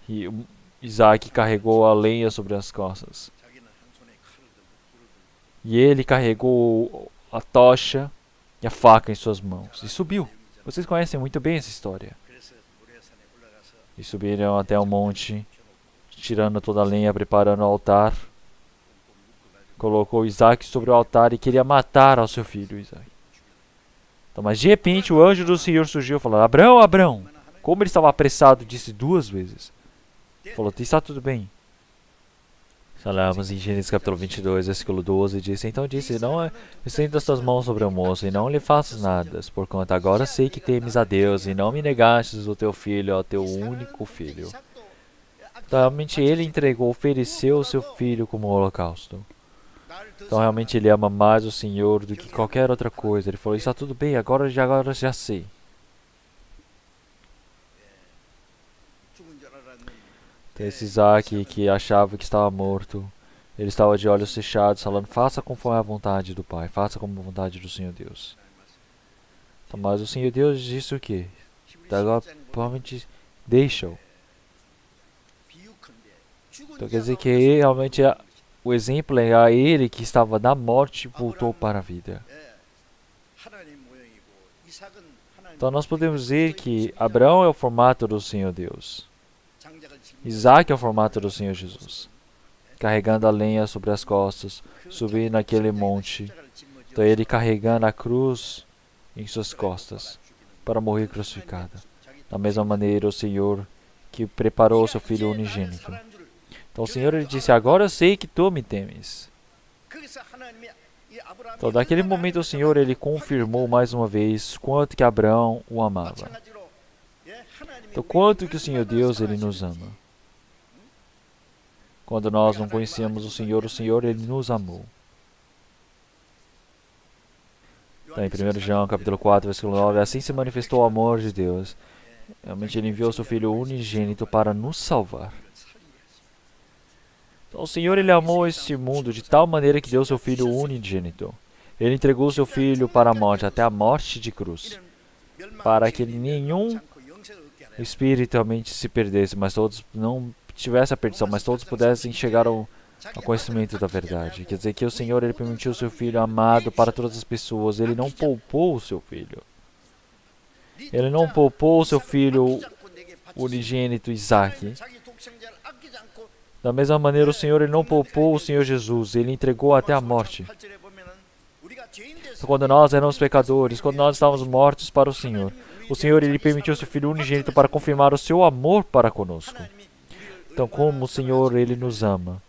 E Isaac carregou a lenha sobre as costas. E ele carregou a tocha e a faca em suas mãos. E subiu. Vocês conhecem muito bem essa história. E subiram até o monte, tirando toda a lenha, preparando o altar. Colocou Isaac sobre o altar e queria matar ao seu filho Isaac. Então, mas de repente o anjo do Senhor surgiu falando: Abraão, Abraão. Como ele estava apressado, disse 2 vezes. Falou: está tudo bem. Falamos em Gênesis capítulo 22, versículo 12, disse: Então disse: Não estenda as tuas mãos sobre o moço e não lhe faças nada, porquanto agora sei que temes a Deus e não me negastes o teu filho, ao teu único filho. Então realmente ele entregou, ofereceu o seu filho como holocausto. Então realmente ele ama mais o Senhor do que qualquer outra coisa. Ele falou: está tudo bem, agora já sei. Então esse Isaac que achava que estava morto, ele estava de olhos fechados, falando: faça conforme a vontade do Pai, faça como a vontade do Senhor Deus. Então, mas o Senhor Deus disse o quê? Então agora provavelmente deixa-o. Então quer dizer que realmente o exemplo é a ele que estava na morte e voltou para a vida. Então nós podemos dizer que Abraão é o formato do Senhor Deus. Isaac é o formato do Senhor Jesus. Carregando a lenha sobre as costas, subindo naquele monte. Então ele carregando a cruz em suas costas para morrer crucificado. Da mesma maneira o Senhor que preparou o seu Filho unigênito. Então o Senhor ele disse, agora eu sei que tu me temes. Então daquele momento o Senhor ele confirmou mais uma vez quanto que Abraão o amava. Então quanto que o Senhor Deus ele nos ama. Quando nós não conhecíamos o Senhor ele nos amou. Então, em 1 João capítulo 4, versículo 9, assim se manifestou o amor de Deus. Realmente ele enviou seu Filho unigênito para nos salvar. Então, o Senhor ele amou este mundo de tal maneira que deu seu Filho unigênito. Ele entregou seu Filho para a morte, até a morte de cruz, para que nenhum espiritualmente se perdesse, mas todos não tivesse a perdição, mas todos pudessem chegar ao conhecimento da verdade. Quer dizer que o Senhor ele permitiu o seu Filho amado para todas as pessoas. Ele não poupou o seu Filho. Ele não poupou o seu Filho unigênito Isaac. Da mesma maneira o Senhor ele não poupou o Senhor Jesus. Ele entregou até a morte. Então, quando nós éramos pecadores, quando nós estávamos mortos para o Senhor ele permitiu o seu Filho unigênito para confirmar o seu amor para conosco. Então, como o Senhor ele nos ama.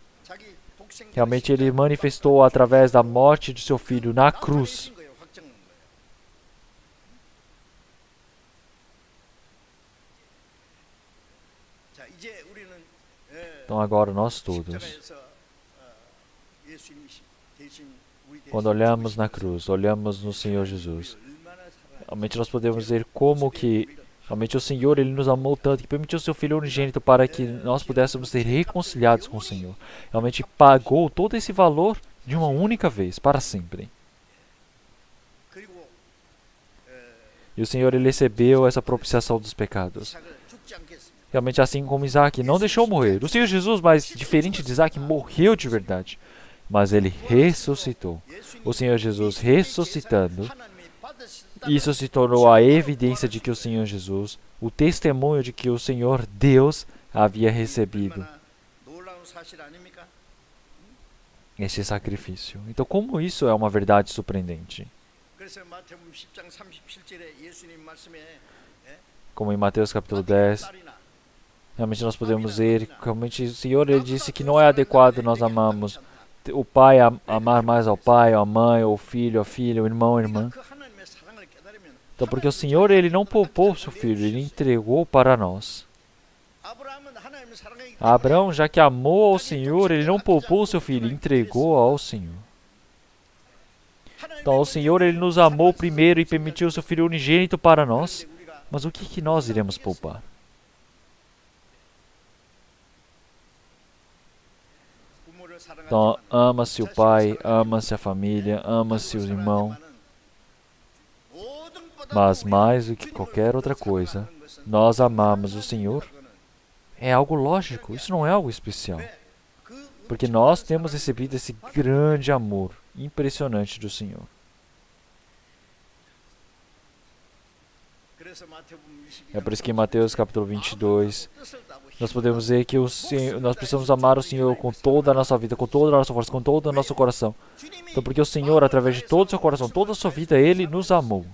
Realmente ele manifestou através da morte de seu Filho na cruz. Então agora nós todos, quando olhamos na cruz, olhamos no Senhor Jesus, realmente nós podemos ver como que realmente o Senhor ele nos amou tanto que permitiu seu Filho unigênito para que nós pudéssemos ser reconciliados com o Senhor. Realmente pagou todo esse valor de uma única vez, para sempre. E o Senhor ele recebeu essa propiciação dos pecados. Realmente assim como Isaac não deixou morrer. O Senhor Jesus, mas diferente de Isaac, morreu de verdade. Mas ele ressuscitou. O Senhor Jesus ressuscitando. Isso se tornou a evidência de que o Senhor Jesus, o testemunho de que o Senhor Deus havia recebido este sacrifício. Então, como isso é uma verdade surpreendente? Como em Mateus capítulo 10, realmente nós podemos ver, realmente o Senhor ele disse que não é adequado nós amarmos o pai, amar mais ao pai, a mãe, o filho, a filha, o irmão, a irmã. Então, porque o Senhor ele não poupou o seu Filho, ele entregou para nós. Abraão, já que amou ao Senhor, ele não poupou o seu Filho, entregou ao Senhor. Então, o Senhor ele nos amou primeiro e permitiu o seu Filho unigênito para nós. Mas o que nós iremos poupar? Então, ama-se o pai, ama-se a família, ama-se o irmão. Mas mais do que qualquer outra coisa, nós amamos o Senhor. É algo lógico, isso não é algo especial. Porque nós temos recebido esse grande amor impressionante do Senhor. É por isso que em Mateus capítulo 22, nós podemos dizer que nós precisamos amar o Senhor com toda a nossa vida, com toda a nossa força, com todo o nosso coração. Então, porque o Senhor, através de todo o seu coração, toda a sua vida, Ele nos amou.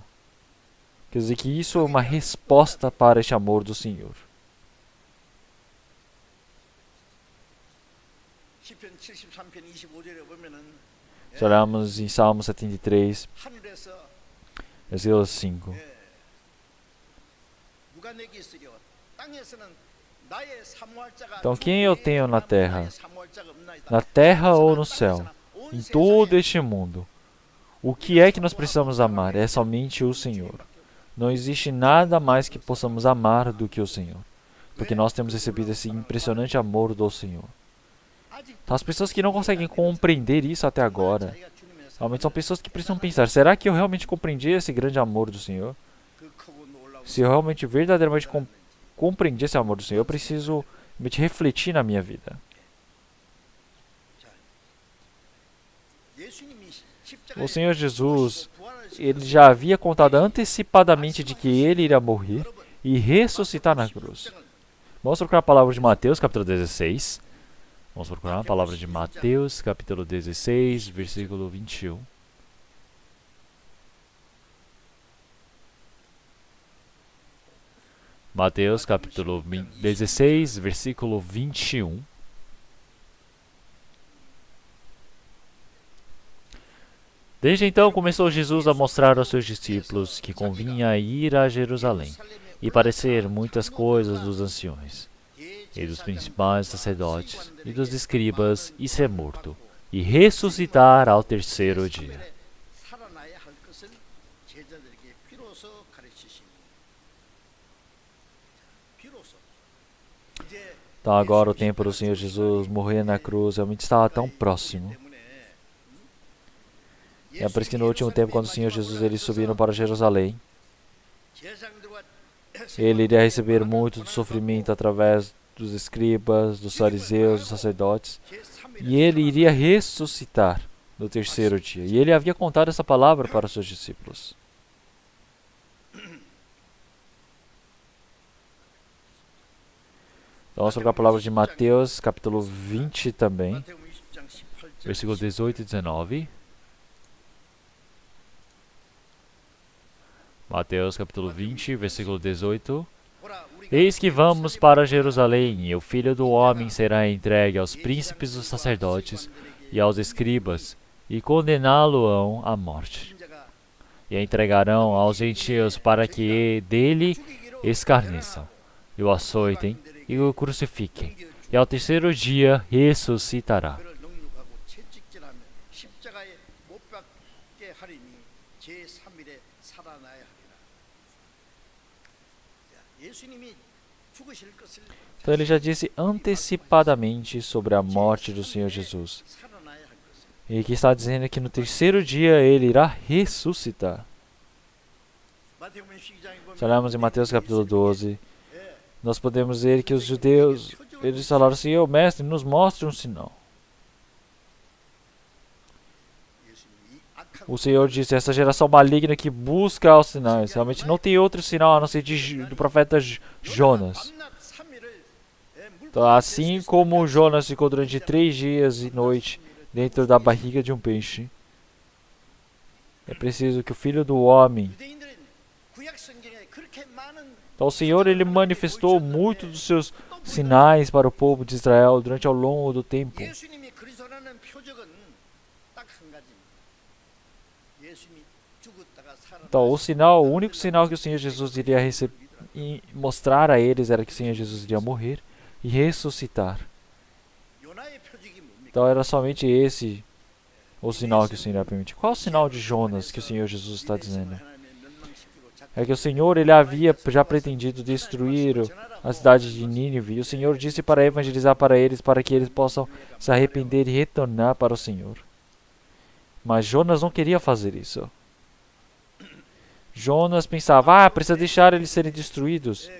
Quer dizer que isso é uma resposta para este amor do Senhor. Se olharmos em Salmo 73, versículo 5. Então, quem eu tenho na terra? Na terra ou no céu? Em todo este mundo. O que é que nós precisamos amar? É somente o Senhor. Não existe nada mais que possamos amar do que o Senhor. Porque nós temos recebido esse impressionante amor do Senhor. Então, as pessoas que não conseguem compreender isso até agora, realmente são pessoas que precisam pensar, será que eu realmente compreendi esse grande amor do Senhor? Se eu realmente, verdadeiramente compreendi esse amor do Senhor, eu preciso realmente refletir na minha vida. O Senhor Jesus, ele já havia contado antecipadamente de que ele iria morrer e ressuscitar na cruz. Vamos procurar a palavra de Mateus, capítulo 16. Vamos procurar a palavra de Mateus, capítulo 16, versículo 21. Mateus, capítulo 16, versículo 21. Desde então começou Jesus a mostrar aos seus discípulos que convinha ir a Jerusalém e padecer muitas coisas dos anciões, e dos principais sacerdotes, e dos escribas, e ser morto, e ressuscitar ao terceiro dia. Então agora o tempo do Senhor Jesus morrer na cruz realmente estava tão próximo. É por isso que no último tempo, quando o Senhor Jesus eles subiram para Jerusalém, ele iria receber muito do sofrimento através dos escribas, dos fariseus, dos sacerdotes, e ele iria ressuscitar no terceiro dia. E ele havia contado essa palavra para os seus discípulos. Então vamos trocar a palavra de Mateus, capítulo 20 também, versículo 18 e 19. Mateus capítulo 20, versículo 18. Eis que vamos para Jerusalém, e o Filho do Homem será entregue aos príncipes dos sacerdotes e aos escribas, e condená-lo-ão à morte. E entregarão aos gentios para que dele escarneçam, e o açoitem, e o crucifiquem, e ao terceiro dia ressuscitará. Então ele já disse antecipadamente sobre a morte do Senhor Jesus. E que está dizendo que no terceiro dia ele irá ressuscitar. Se olharmos em Mateus capítulo 12, nós podemos ver que os judeus, eles falaram assim: "Ô mestre, nos mostre um sinal." O Senhor disse: "Essa geração maligna que busca os sinais, realmente não tem outro sinal a não ser do profeta Jonas." Então, assim como Jonas ficou durante 3 dias e noite dentro da barriga de um peixe, é preciso que o Filho do Homem... Então o Senhor ele manifestou muito dos seus sinais para o povo de Israel durante ao longo do tempo. Então o único sinal que o Senhor Jesus iria mostrar a eles era que o Senhor Jesus iria morrer e ressuscitar. Então era somente esse o sinal que o Senhor ia permitir. Qual é o sinal de Jonas que o Senhor Jesus está dizendo? É que o Senhor ele havia já pretendido destruir a cidade de Nínive, e o Senhor disse para evangelizar para eles, para que eles possam se arrepender e retornar para o Senhor. Mas Jonas não queria fazer isso. Jonas pensava: precisa deixar eles serem destruídos.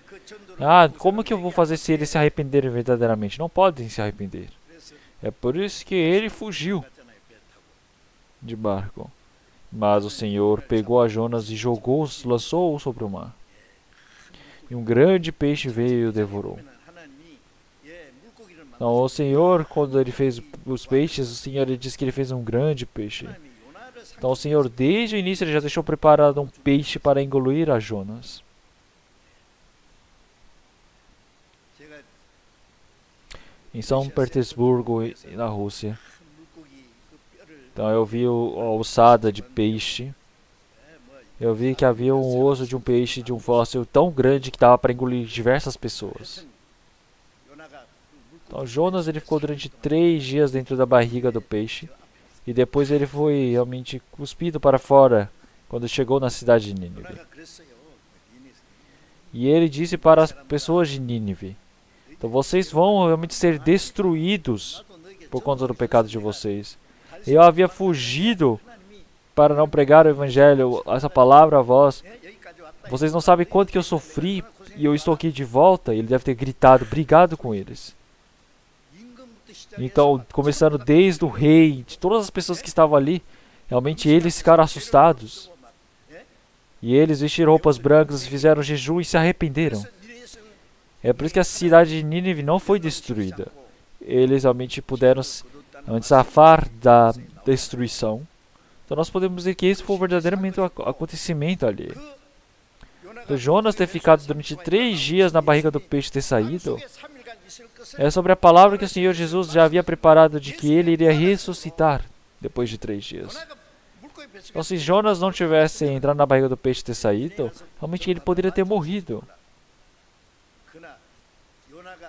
Como que eu vou fazer se eles se arrependerem verdadeiramente? Não podem se arrepender. É por isso que ele fugiu de barco. Mas o Senhor pegou a Jonas e lançou-o sobre o mar. E um grande peixe veio e o devorou. Então o Senhor, quando ele fez os peixes, o Senhor ele disse que ele fez um grande peixe. Então o Senhor, desde o início, ele já deixou preparado um peixe para engolir a Jonas. Em São Petersburgo, na Rússia. Então eu vi a ossada de peixe. Eu vi que havia um osso de um peixe de um fóssil tão grande que dava para engolir diversas pessoas. Então Jonas ele ficou durante 3 dias dentro da barriga do peixe. E depois ele foi realmente cuspido para fora quando chegou na cidade de Nínive. E ele disse para as pessoas de Nínive: então vocês vão realmente ser destruídos por conta do pecado de vocês. Eu havia fugido para não pregar o evangelho, essa palavra a vós. Vocês não sabem quanto que eu sofri e eu estou aqui de volta. Ele deve ter gritado, brigado com eles. Então, começando desde o rei, de todas as pessoas que estavam ali, realmente eles ficaram assustados. E eles vestiram roupas brancas, fizeram jejum e se arrependeram. É por isso que a cidade de Nínive não foi destruída. Eles realmente puderam realmente safar da destruição. Então nós podemos dizer que esse foi verdadeiramente o acontecimento ali. Então, Jonas ter ficado durante 3 dias na barriga do peixe ter saído é sobre a palavra que o Senhor Jesus já havia preparado de que ele iria ressuscitar depois de 3 dias. Então, se Jonas não tivesse entrado na barriga do peixe ter saído, realmente ele poderia ter morrido.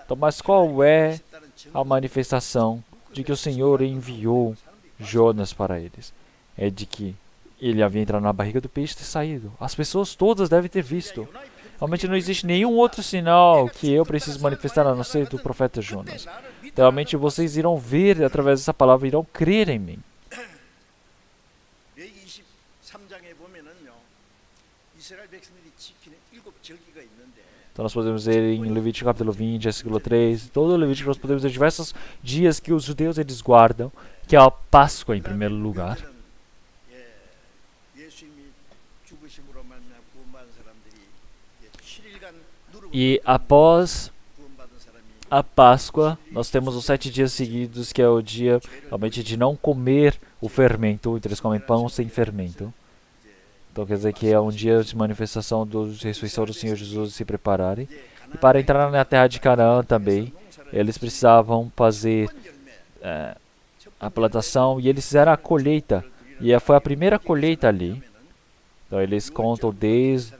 Então, mas qual é a manifestação de que o Senhor enviou Jonas para eles? É de que ele havia entrado na barriga do peixe e ter saído. As pessoas todas devem ter visto. Realmente não existe nenhum outro sinal que eu preciso manifestar a não ser do profeta Jonas. Então, realmente vocês irão ver através dessa palavra, irão crer em mim. Então nós podemos ver em Levítico capítulo 20, versículo 3, todo o Levítico nós podemos ver diversos dias que os judeus eles guardam, que é a Páscoa em primeiro lugar. E após a Páscoa, nós temos os 7 dias seguidos, que é o dia realmente de não comer o fermento, então eles comem pão sem fermento. Então quer dizer que é um dia de manifestação da ressurreição do Senhor Jesus e se prepararem. E para entrar na terra de Canaã também, eles precisavam fazer a plantação e eles fizeram a colheita. E foi a primeira colheita ali. Então eles contam desde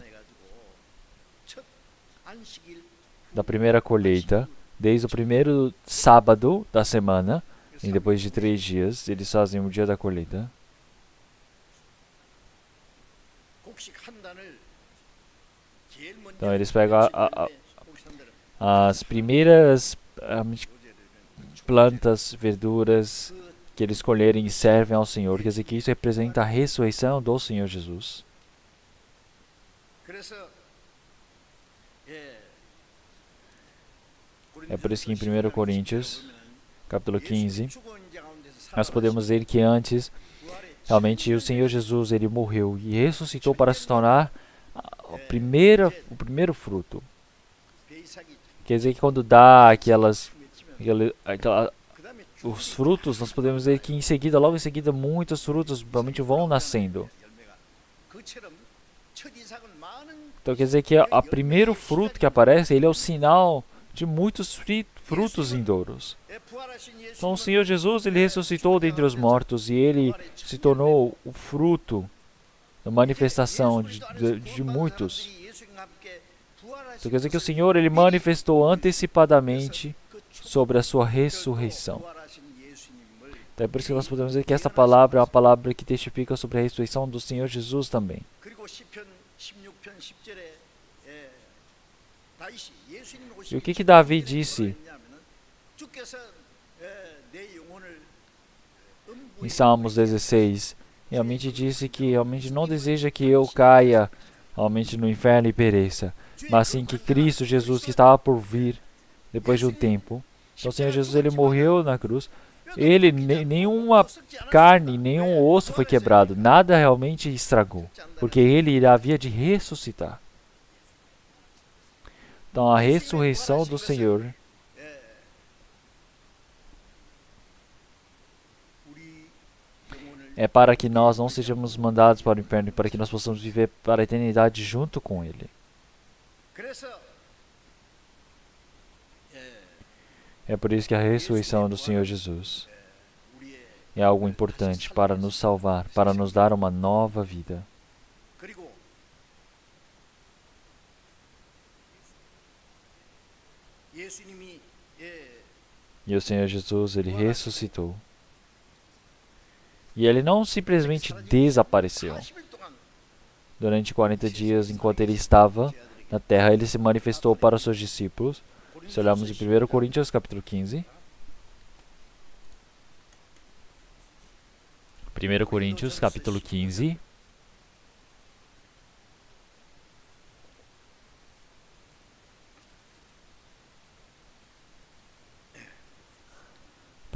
da primeira colheita, desde o primeiro sábado da semana, e depois de 3 dias, eles fazem o dia da colheita. Então eles pegam as primeiras plantas, verduras que eles colherem e servem ao Senhor. Quer dizer que isso representa a ressurreição do Senhor Jesus. É por isso que em 1 Coríntios, capítulo 15, nós podemos ver que antes, realmente o Senhor Jesus ele morreu e ressuscitou para se tornar o primeiro fruto. Quer dizer que quando dá os frutos, nós podemos ver que em seguida, logo em seguida, muitos frutos realmente vão nascendo. Então quer dizer que o primeiro fruto que aparece, ele é o sinal de muitos frutos vindouros. Então o Senhor Jesus, ele ressuscitou dentre os mortos e ele se tornou o fruto da manifestação de muitos. Então quer dizer que o Senhor, ele manifestou antecipadamente sobre a sua ressurreição. Então é por isso que nós podemos dizer que essa palavra é uma palavra que testifica sobre a ressurreição do Senhor Jesus também. E o que Davi disse em Salmos 16? Realmente disse que realmente não deseja que eu caia realmente no inferno e pereça, mas sim que Cristo Jesus, que estava por vir depois de um tempo. Então o Senhor Jesus, ele morreu na cruz. Ele, nenhuma carne, nenhum osso foi quebrado, nada realmente estragou, porque ele havia de ressuscitar. Então a ressurreição do Senhor é para que nós não sejamos mandados para o inferno e para que nós possamos viver para a eternidade junto com Ele. É por isso que a ressurreição do Senhor Jesus é algo importante para nos salvar, para nos dar uma nova vida. E o Senhor Jesus, ele ressuscitou. E ele não simplesmente desapareceu. Durante 40 dias, enquanto ele estava na terra, ele se manifestou para os seus discípulos. Se olharmos em 1 Coríntios, capítulo 15. 1 Coríntios, capítulo 15.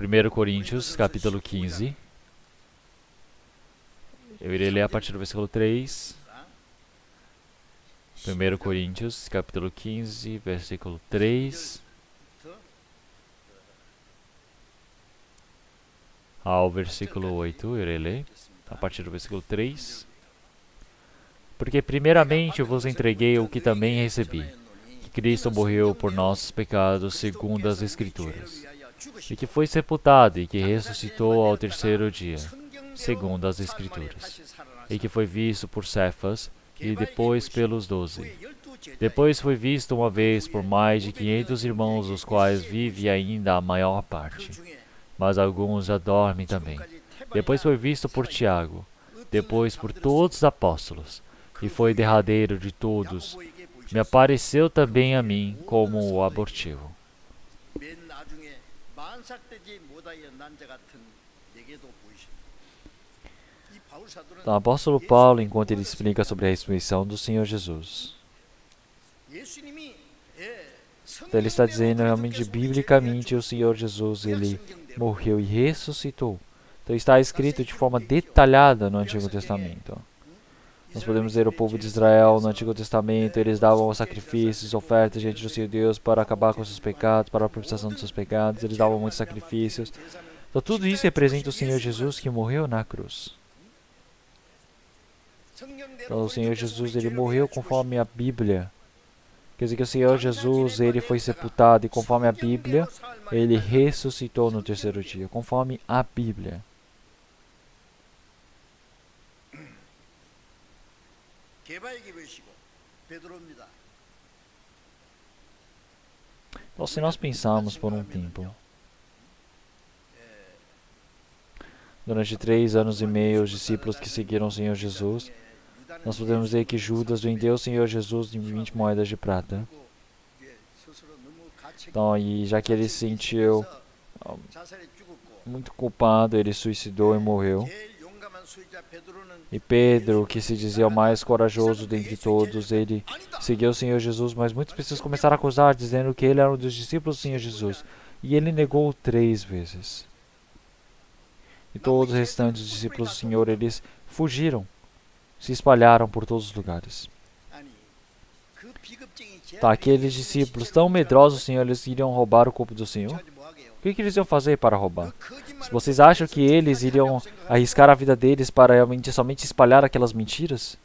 1 Coríntios, capítulo 15. Eu irei ler a partir do versículo 3. 1 Coríntios, capítulo 15, versículo 3 ao versículo 8. Eu irei ler a partir do versículo 3. Porque primeiramente eu vos entreguei o que também recebi, que Cristo morreu por nossos pecados segundo as Escrituras, e que foi sepultado e que ressuscitou ao terceiro dia, segundo as Escrituras, e que foi visto por Cefas e depois pelos 12. Depois foi visto uma vez por mais de 500 irmãos, dos quais vive ainda a maior parte, mas alguns já dormem também. Depois foi visto por Tiago, depois por todos os apóstolos, e foi derradeiro de todos. Me apareceu também a mim como o abortivo. Então, o apóstolo Paulo, enquanto ele explica sobre a ressurreição do Senhor Jesus, então ele está dizendo realmente, biblicamente, o Senhor Jesus, ele morreu e ressuscitou. Então está escrito de forma detalhada no Antigo Testamento. Nós podemos ver o povo de Israel no Antigo Testamento, eles davam sacrifícios, ofertas diante do Senhor Deus para acabar com seus pecados, para a propiciação dos seus pecados, eles davam muitos sacrifícios. Então tudo isso representa o Senhor Jesus que morreu na cruz. Então o Senhor Jesus, ele morreu conforme a Bíblia. Quer dizer que o Senhor Jesus, ele foi sepultado e conforme a Bíblia, ele ressuscitou no terceiro dia, conforme a Bíblia. Então, se nós pensarmos por um tempo, durante 3 anos e meio, os discípulos que seguiram o Senhor Jesus, nós podemos ver que Judas vendeu o Senhor Jesus em 20 moedas de prata. Então, e já que ele se sentiu muito culpado, ele suicidou e morreu. E Pedro, que se dizia o mais corajoso dentre todos, ele seguiu o Senhor Jesus, mas muitas pessoas começaram a acusar, dizendo que ele era um dos discípulos do Senhor Jesus. E ele negou 3 vezes. E todos os restantes discípulos do Senhor, eles fugiram, se espalharam por todos os lugares. Tá, aqueles discípulos tão medrosos do Senhor, eles iriam roubar o corpo do Senhor? O que eles iam fazer para roubar? Se vocês acham que eles iriam arriscar a vida deles para realmente somente espalhar aquelas mentiras?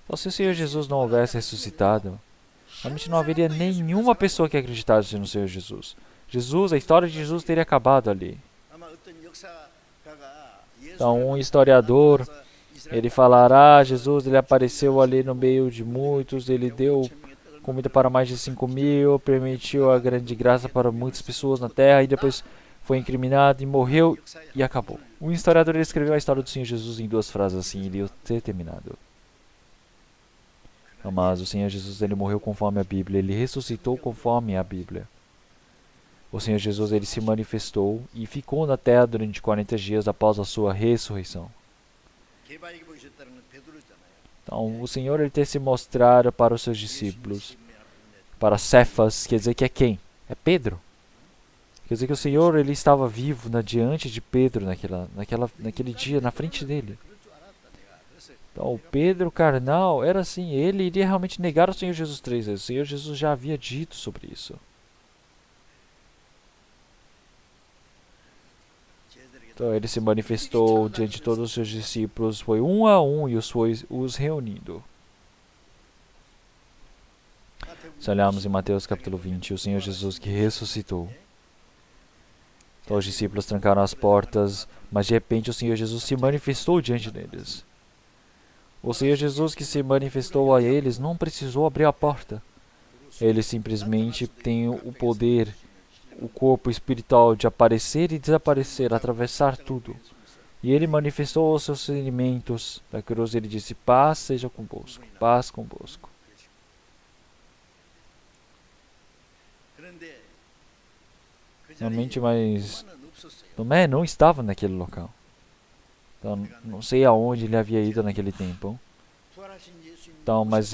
Então, se o Senhor Jesus não houvesse ressuscitado, realmente não haveria nenhuma pessoa que acreditasse no Senhor Jesus. A história de Jesus teria acabado ali. Então, um historiador, ele falará, Jesus, ele apareceu ali no meio de muitos, ele deu comida para mais de 5.000, permitiu a grande graça para muitas pessoas na terra, e depois foi incriminado e morreu e acabou. O historiador escreveu a história do Senhor Jesus em 2 frases assim, ele ia ter terminado. Mas o Senhor Jesus, ele morreu conforme a Bíblia, ele ressuscitou conforme a Bíblia. O Senhor Jesus, ele se manifestou e ficou na terra durante 40 dias após a sua ressurreição. Então, o Senhor, ele ter se mostrado para os seus discípulos, para Cefas, quer dizer que é quem? É Pedro. Quer dizer que o Senhor, ele estava vivo diante de Pedro naquele dia, na frente dele. Então, o Pedro carnal era assim, ele iria realmente negar o Senhor Jesus 3 vezes. O Senhor Jesus já havia dito sobre isso. Então ele se manifestou diante de todos os seus discípulos, foi um a um e os reunindo. Se olharmos em Mateus capítulo 20, o Senhor Jesus que ressuscitou. Então os discípulos trancaram as portas, mas de repente o Senhor Jesus se manifestou diante deles. O Senhor Jesus que se manifestou a eles não precisou abrir a porta. Ele simplesmente tem o poder, o corpo espiritual de aparecer e desaparecer, atravessar tudo. E ele manifestou os seus ferimentos da cruz. Ele disse, paz seja convosco, paz convosco. Realmente, mas Tomé não estava naquele local. Então, não sei aonde ele havia ido naquele tempo. Então, mas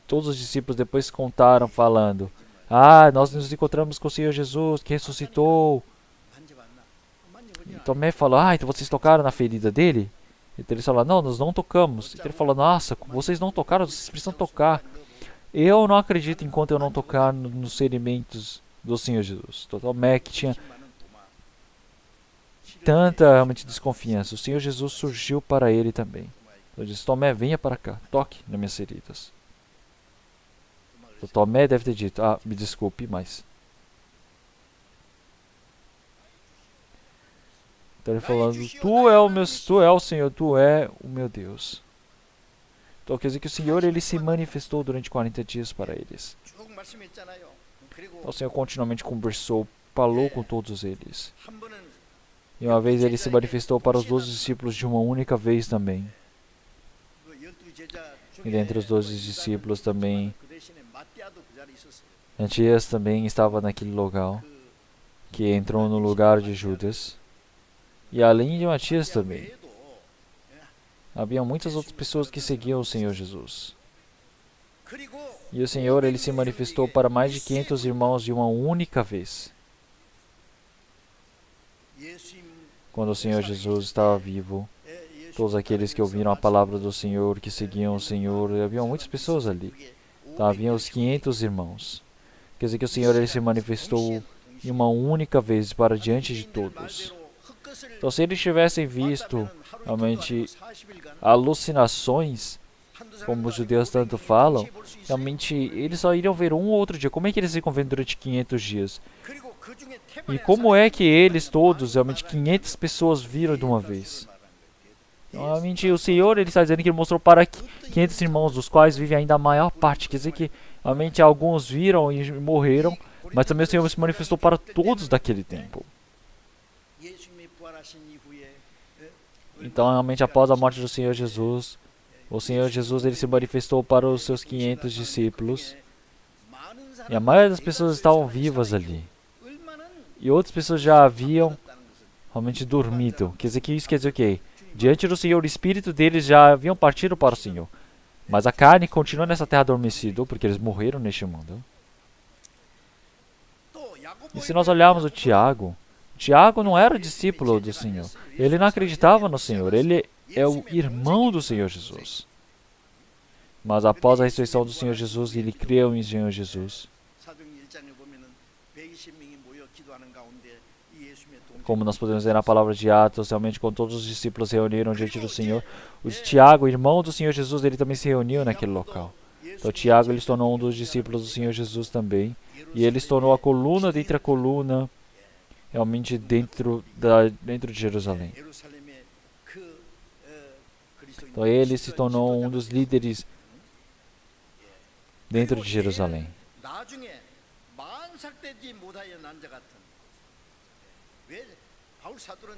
todos os discípulos depois contaram, falando, Ah, nós nos encontramos com o Senhor Jesus que ressuscitou. E Tomé falou, ah, então vocês tocaram na ferida dele? Então eles falaram, não, nós não tocamos. Então ele falou, nossa, vocês não tocaram, vocês precisam tocar. Eu não acredito enquanto eu não tocar nos ferimentos do Senhor Jesus. Então, Tomé que tinha tanta realmente desconfiança. O Senhor Jesus surgiu para ele também. Ele disse, Tomé, venha para cá, toque nas minhas feridas. Então, Tomé deve ter dito, ah, me desculpe, mas... Então ele falando, tu é o Senhor, tu é o meu Deus. Então quer dizer que o Senhor ele se manifestou durante 40 dias para eles. Então o Senhor continuamente conversou, falou com todos eles. E uma vez ele se manifestou para os 12 discípulos de uma única vez também. E dentre os 12 discípulos também, Matias também estava naquele local, que entrou no lugar de Judas. E além de Matias também, havia muitas outras pessoas que seguiam o Senhor Jesus. E o Senhor ele se manifestou para mais de 500 irmãos de uma única vez. Quando o Senhor Jesus estava vivo, todos aqueles que ouviram a palavra do Senhor, que seguiam o Senhor, havia muitas pessoas ali. Então, havia os 500 irmãos. Quer dizer que o Senhor ele se manifestou em uma única vez para diante de todos. Então, se eles tivessem visto realmente alucinações, como os judeus tanto falam, realmente eles só iriam ver um ou outro dia. Como é que eles ficam vendo durante 500 dias? E como é que eles todos, realmente 500 pessoas viram de uma vez? Então, realmente o Senhor ele está dizendo que ele mostrou para 500 irmãos, dos quais vive ainda a maior parte. Quer dizer que realmente alguns viram e morreram, mas também o Senhor se manifestou para todos daquele tempo. Então, realmente, após a morte do Senhor Jesus, o Senhor Jesus ele se manifestou para os seus 500 discípulos. E a maioria das pessoas estavam vivas ali. E outras pessoas já haviam realmente dormido. Quer dizer que isso quer dizer o quê? Diante do Senhor, o espírito deles já haviam partido para o Senhor. Mas a carne continua nessa terra adormecida, porque eles morreram neste mundo. E se nós olharmos o Tiago não era discípulo do Senhor. Ele não acreditava no Senhor. Ele é o irmão do Senhor Jesus. Mas após a ressurreição do Senhor Jesus, ele creu em Senhor Jesus. Como nós podemos ver na palavra de Atos, realmente quando todos os discípulos se reuniram diante do Senhor, o Tiago, irmão do Senhor Jesus, ele também se reuniu naquele local. Então Tiago ele se tornou um dos discípulos do Senhor Jesus também. E ele se tornou a coluna dentre a coluna, realmente dentro de Jerusalém. Então ele se tornou um dos líderes dentro de Jerusalém.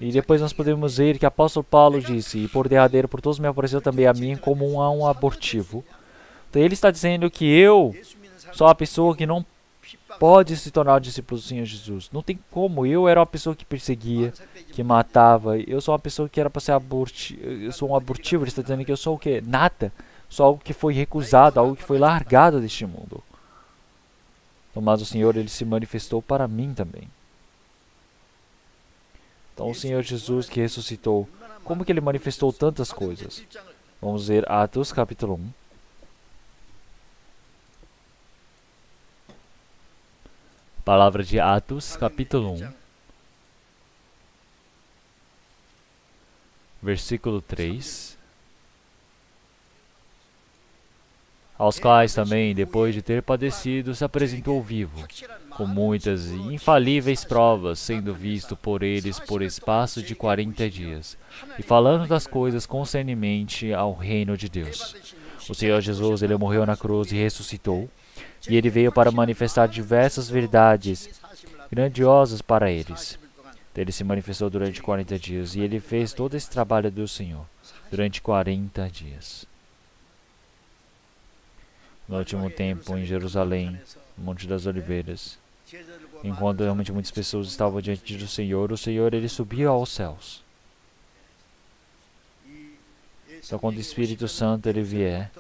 E depois nós podemos ver que o apóstolo Paulo disse, e por derradeiro por todos me apareceu também a mim como um abortivo. Então ele está dizendo que eu sou a pessoa que não pode se tornar discípulo do Senhor Jesus. Não tem como. Eu era uma pessoa que perseguia, que matava. Eu sou uma pessoa que era para ser abortivo. Eu sou um abortivo. Ele está dizendo que eu sou o quê? Nada. Sou algo que foi recusado, algo que foi largado deste mundo. Então, mas o Senhor ele se manifestou para mim também. Então o Senhor Jesus que ressuscitou, como que ele manifestou tantas coisas? Vamos ver Atos capítulo 1. Palavra de Atos capítulo 1. Versículo 3. Aos quais também, depois de ter padecido, se apresentou vivo, com muitas e infalíveis provas, sendo visto por eles por espaço de 40 dias, e falando das coisas concernente ao reino de Deus. O Senhor Jesus, ele morreu na cruz e ressuscitou, e ele veio para manifestar diversas verdades grandiosas para eles. Ele se manifestou durante 40 dias, e ele fez todo esse trabalho do Senhor durante 40 dias. No último tempo, em Jerusalém, no Monte das Oliveiras, enquanto realmente muitas pessoas estavam diante do Senhor, o Senhor ele subiu aos céus. Então, quando o Espírito Santo ele vier,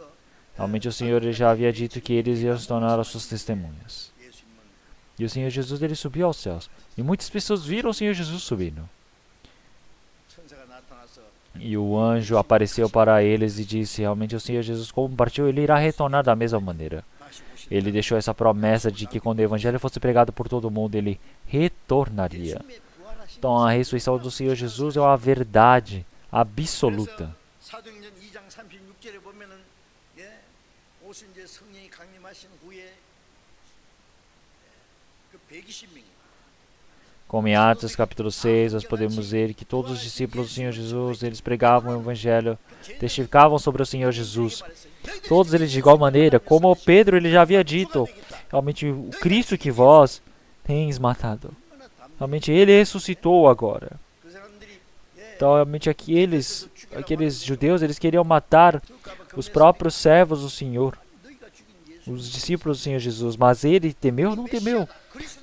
realmente o Senhor ele já havia dito que eles iam se tornar as suas testemunhas. E o Senhor Jesus, ele subiu aos céus. E muitas pessoas viram o Senhor Jesus subindo. E o anjo apareceu para eles e disse, realmente o Senhor Jesus, como partiu, ele irá retornar da mesma maneira. Ele deixou essa promessa de que quando o evangelho fosse pregado por todo mundo, ele retornaria. Então a ressurreição do Senhor Jesus é uma verdade absoluta. Como em Atos capítulo 6, nós podemos ver que todos os discípulos do Senhor Jesus, eles pregavam o evangelho, testificavam sobre o Senhor Jesus. Todos eles de igual maneira, como Pedro ele já havia dito, realmente o Cristo que vós tens matado. Realmente ele ressuscitou agora. Então realmente aqueles judeus, eles queriam matar os próprios servos do Senhor, os discípulos do Senhor Jesus, mas ele temeu? Não temeu.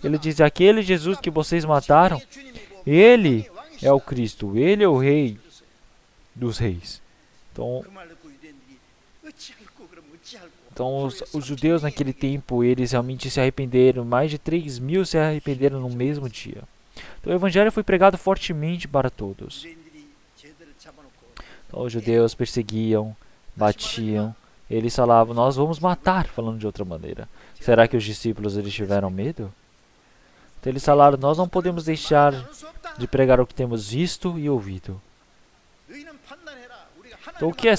Ele diz, aquele Jesus que vocês mataram, ele é o Cristo, ele é o Rei dos Reis. Então os judeus naquele tempo, eles realmente se arrependeram, mais de 3.000 se arrependeram no mesmo dia. Então o evangelho foi pregado fortemente para todos. Então os judeus perseguiam, batiam, eles falavam, nós vamos matar, falando de outra maneira. Será que os discípulos eles tiveram medo? Então eles falaram, nós não podemos deixar de pregar o que temos visto e ouvido. Então o que é,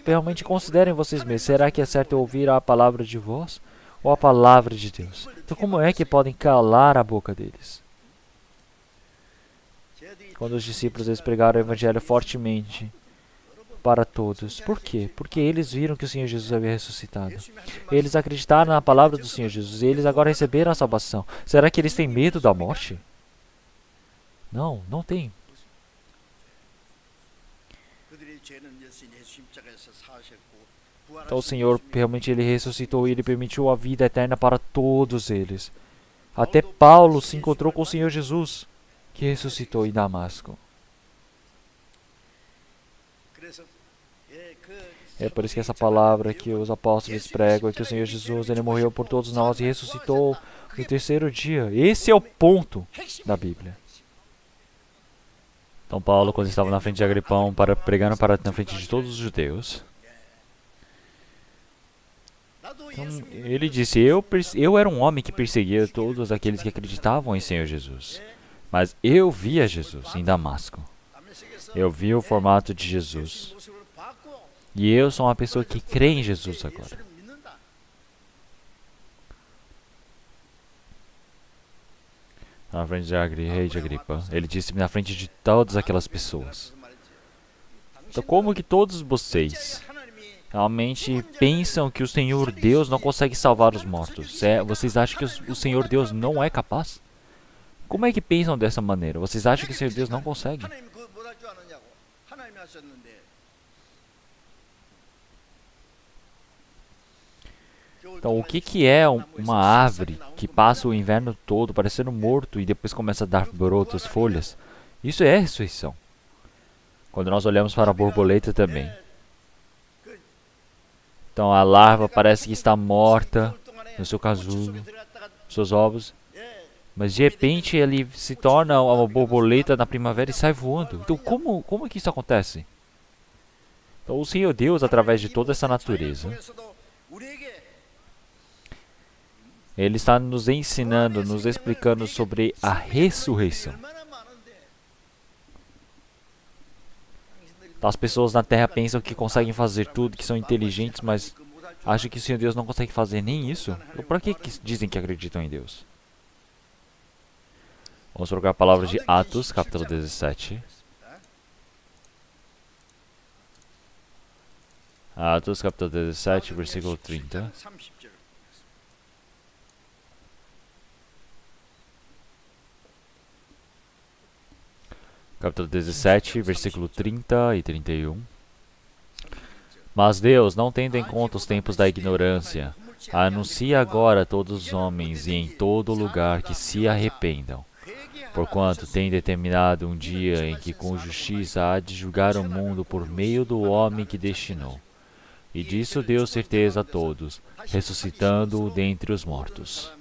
realmente considerem vocês mesmos, será que é certo ouvir a palavra de vós ou a palavra de Deus? Então como é que podem calar a boca deles? Quando os discípulos eles pregaram o evangelho fortemente para todos. Por quê? Porque eles viram que o Senhor Jesus havia ressuscitado. Eles acreditaram na palavra do Senhor Jesus e eles agora receberam a salvação. Será que eles têm medo da morte? Não, não tem. Então o Senhor realmente ele ressuscitou e ele permitiu a vida eterna para todos eles. Até Paulo se encontrou com o Senhor Jesus, que ressuscitou em Damasco. É por isso que essa palavra que os apóstolos pregam é que o Senhor Jesus ele morreu por todos nós e ressuscitou no terceiro dia. Esse é o ponto da Bíblia. Então Paulo, quando estava na frente de Agripão, pregando na frente de todos os judeus, então, ele disse, eu era um homem que perseguia todos aqueles que acreditavam em Senhor Jesus. Mas eu via Jesus em Damasco. Eu vi o formato de Jesus. E eu sou uma pessoa que crê em Jesus agora. Na frente de rei de Agripa, ele disse na frente de todas aquelas pessoas. Então como que todos vocês realmente pensam que o Senhor Deus não consegue salvar os mortos? Vocês acham que o Senhor Deus não é capaz? Como é que pensam dessa maneira? Vocês acham que o Senhor Deus não consegue? Então, o que é uma árvore que passa o inverno todo parecendo morto e depois começa a dar brotos, folhas? Isso é ressurreição. Quando nós olhamos para a borboleta também. Então, a larva parece que está morta no seu casulo, seus ovos. Mas de repente ele se torna uma borboleta na primavera e sai voando. Então como que isso acontece? Então o Senhor Deus, através de toda essa natureza, Ele está nos ensinando, nos explicando sobre a ressurreição. As pessoas na Terra pensam que conseguem fazer tudo, que são inteligentes, mas acham que o Senhor Deus não consegue fazer nem isso. Então, por que dizem que acreditam em Deus? Vamos trocar a palavra de Atos, capítulo 17. Atos, capítulo 17, versículo 30. Capítulo 17, versículo 30 e 31. Mas Deus, não tendo em conta os tempos da ignorância, anuncia agora a todos os homens e em todo lugar que se arrependam, porquanto tem determinado um dia em que com justiça há de julgar o mundo por meio do homem que destinou. E disso deu certeza a todos, ressuscitando-o dentre os mortos.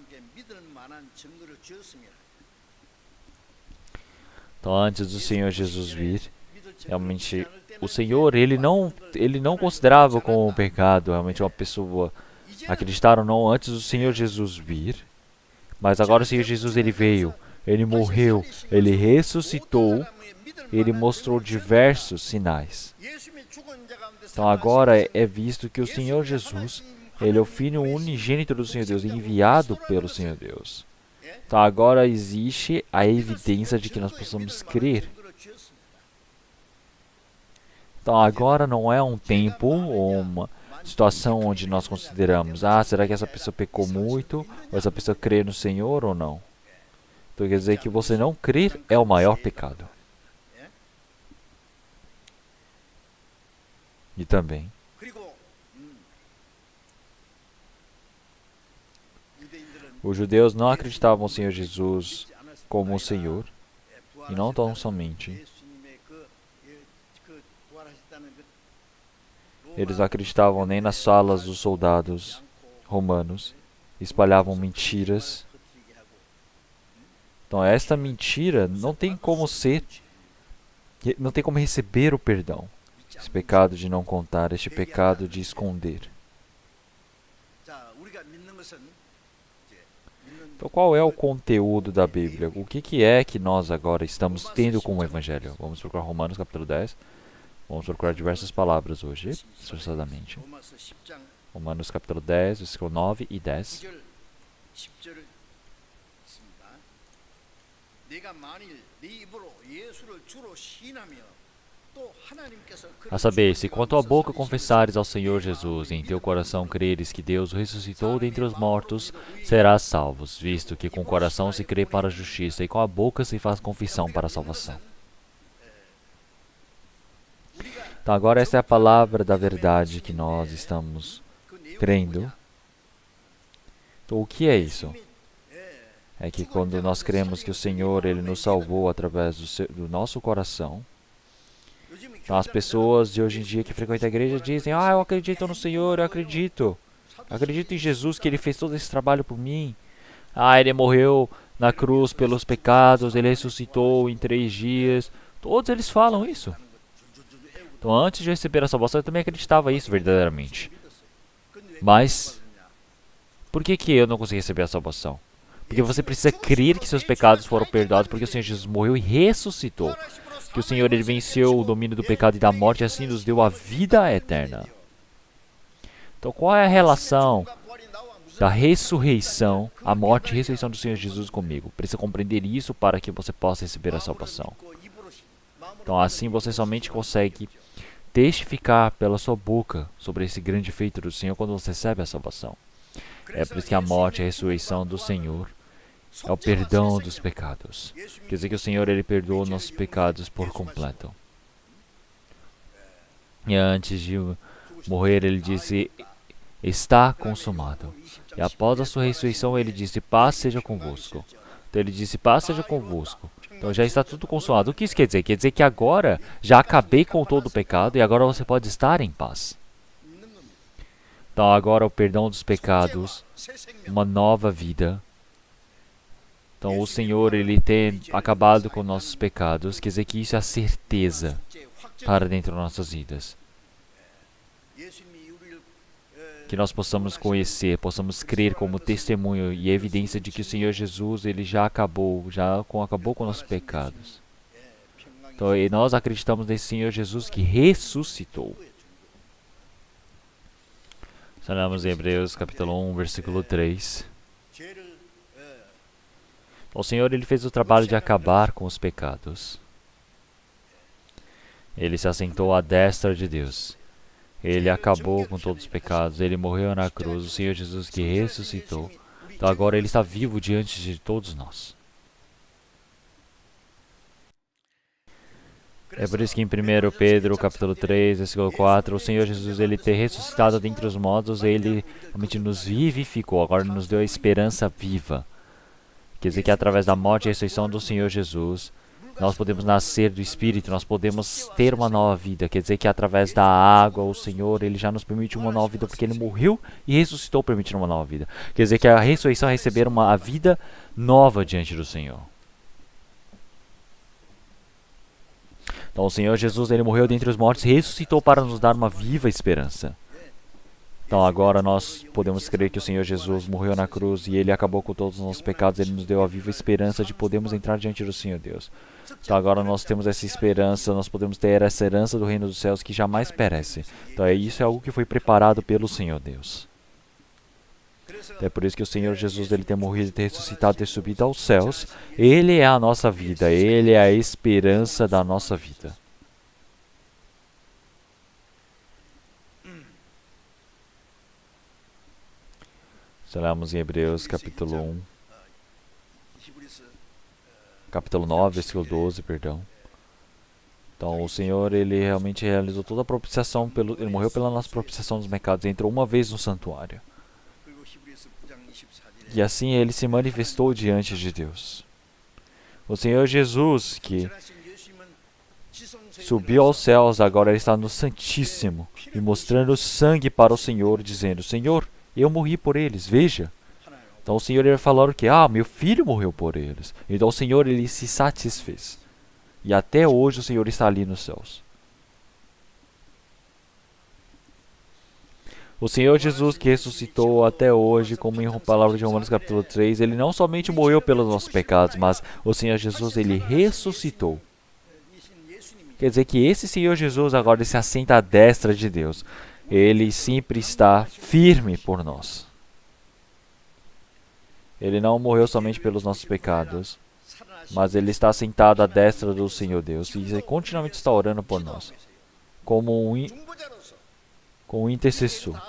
Então, antes do Senhor Jesus vir, realmente, o Senhor, ele não considerava como um pecado, realmente uma pessoa acreditar ou não, antes do Senhor Jesus vir. Mas agora o Senhor Jesus, ele veio, ele morreu, ele ressuscitou, ele mostrou diversos sinais. Então agora é visto que o Senhor Jesus, ele é o Filho unigênito do Senhor Deus, enviado pelo Senhor Deus. Então agora existe a evidência de que nós possamos crer. Então agora não é um tempo ou uma situação onde nós consideramos, será que essa pessoa pecou muito? Ou essa pessoa crê no Senhor ou não? Então quer dizer que você não crer é o maior pecado. E também, os judeus não acreditavam no Senhor Jesus como o Senhor, e não tão somente. Eles não acreditavam nem nas falas dos soldados romanos, espalhavam mentiras. Então esta mentira não tem como receber o perdão. Esse pecado de não contar, este pecado de esconder. Então qual é o conteúdo da Bíblia? O que é que nós agora estamos tendo com o Evangelho? Vamos procurar Romanos capítulo 10. Vamos procurar diversas palavras hoje, esforçadamente. Romanos capítulo 10, versículo 9 e 10. A saber, se com a tua boca confessares ao Senhor Jesus e em teu coração creres que Deus o ressuscitou dentre os mortos, serás salvos, visto que com o coração se crê para a justiça e com a boca se faz confissão para a salvação. Então agora essa é a palavra da verdade que nós estamos crendo. Então o que é isso? É que quando nós cremos que o Senhor, ele nos salvou através do nosso coração, então, as pessoas de hoje em dia que frequentam a igreja dizem, eu acredito no Senhor, eu acredito em Jesus, que ele fez todo esse trabalho por mim. Ele morreu na cruz pelos pecados, ele ressuscitou em 3 dias. Todos eles falam isso. Então antes de receber a salvação eu também acreditava isso verdadeiramente. Mas por que eu não consegui receber a salvação? Porque você precisa crer que seus pecados foram perdoados, porque o Senhor Jesus morreu e ressuscitou. Que o Senhor, ele venceu o domínio do pecado e da morte e assim nos deu a vida eterna. Então qual é a relação da ressurreição, a morte e ressurreição do Senhor Jesus comigo? Precisa compreender isso para que você possa receber a salvação. Então assim você somente consegue testificar pela sua boca sobre esse grande feito do Senhor quando você recebe a salvação. É por isso que a morte e a ressurreição do Senhor é o perdão dos pecados. Quer dizer que o Senhor, ele perdoou nossos pecados por completo. E antes de morrer, ele disse, está consumado. E após a sua ressurreição, ele disse, paz seja convosco. Então ele disse, paz seja convosco. Então já está tudo consumado. O que isso quer dizer? Quer dizer que agora já acabei com todo o pecado e agora você pode estar em paz. Então agora o perdão dos pecados, uma nova vida. Então o Senhor, ele tem acabado com nossos pecados, quer dizer que isso é a certeza para dentro das nossas vidas. Que nós possamos conhecer, possamos crer como testemunho e evidência de que o Senhor Jesus, ele já acabou com nossos pecados. Então e nós acreditamos nesse Senhor Jesus que ressuscitou. Falamos em Hebreus capítulo 1, versículo 3. O Senhor, ele fez o trabalho de acabar com os pecados. Ele se assentou à destra de Deus. Ele acabou com todos os pecados. Ele morreu na cruz. O Senhor Jesus que ressuscitou. Então agora ele está vivo diante de todos nós. É por isso que em 1 Pedro capítulo 3, versículo 4, o Senhor Jesus, ele ter ressuscitado dentre os mortos, ele realmente nos vivificou. Agora nos deu a esperança viva. Quer dizer que através da morte e ressurreição do Senhor Jesus, nós podemos nascer do Espírito, nós podemos ter uma nova vida. Quer dizer que através da água, o Senhor, ele já nos permite uma nova vida, porque ele morreu e ressuscitou permitindo uma nova vida. Quer dizer que a ressurreição é receber uma vida nova diante do Senhor. Então o Senhor Jesus, ele morreu dentre os mortos e ressuscitou para nos dar uma viva esperança. Então agora nós podemos crer que o Senhor Jesus morreu na cruz e ele acabou com todos os nossos pecados. Ele nos deu a viva esperança de podermos entrar diante do Senhor Deus. Então agora nós temos essa esperança, nós podemos ter essa herança do reino dos céus que jamais perece. Então isso é algo que foi preparado pelo Senhor Deus. É por isso que o Senhor Jesus, ele ter morrido, ter ressuscitado, ter subido aos céus. Ele é a nossa vida, ele é a esperança da nossa vida. Se olharmos em Hebreus capítulo 1, capítulo 9, versículo 12, perdão. Então o Senhor, ele realmente realizou toda a propiciação, ele morreu pela nossa propiciação dos pecados, entrou uma vez no santuário. E assim ele se manifestou diante de Deus. O Senhor Jesus, que subiu aos céus, agora ele está no Santíssimo, e mostrando sangue para o Senhor, dizendo, Senhor, eu morri por eles, veja. Então o Senhor ia falar o quê? Meu filho morreu por eles. Então o Senhor, ele se satisfez. E até hoje o Senhor está ali nos céus. O Senhor Jesus, que ressuscitou até hoje, como em palavra de Romanos capítulo 3, ele não somente morreu pelos nossos pecados, mas o Senhor Jesus, ele ressuscitou. Quer dizer que esse Senhor Jesus agora ele se assenta à destra de Deus. Ele sempre está firme por nós. Ele não morreu somente pelos nossos pecados, mas ele está sentado à destra do Senhor Deus e ele continuamente está orando por nós, como um intercessor,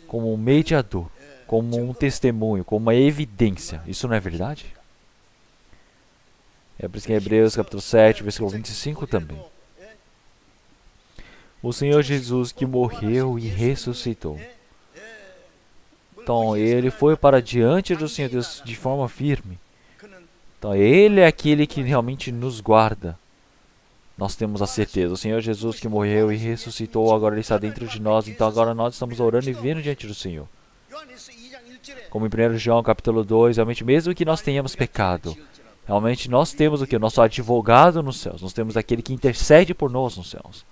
como um mediador, como um testemunho, como uma evidência. Isso não é verdade? É por isso que em Hebreus capítulo 7, versículo 25 também. O Senhor Jesus que morreu e ressuscitou. Então ele foi para diante do Senhor Deus de forma firme. Então ele é aquele que realmente nos guarda. Nós temos a certeza. O Senhor Jesus que morreu e ressuscitou, agora ele está dentro de nós. Então agora nós estamos orando e vendo diante do Senhor. Como em 1 João capítulo 2, realmente mesmo que nós tenhamos pecado, realmente nós temos o que? O nosso advogado nos céus. Nós temos aquele que intercede por nós nos céus.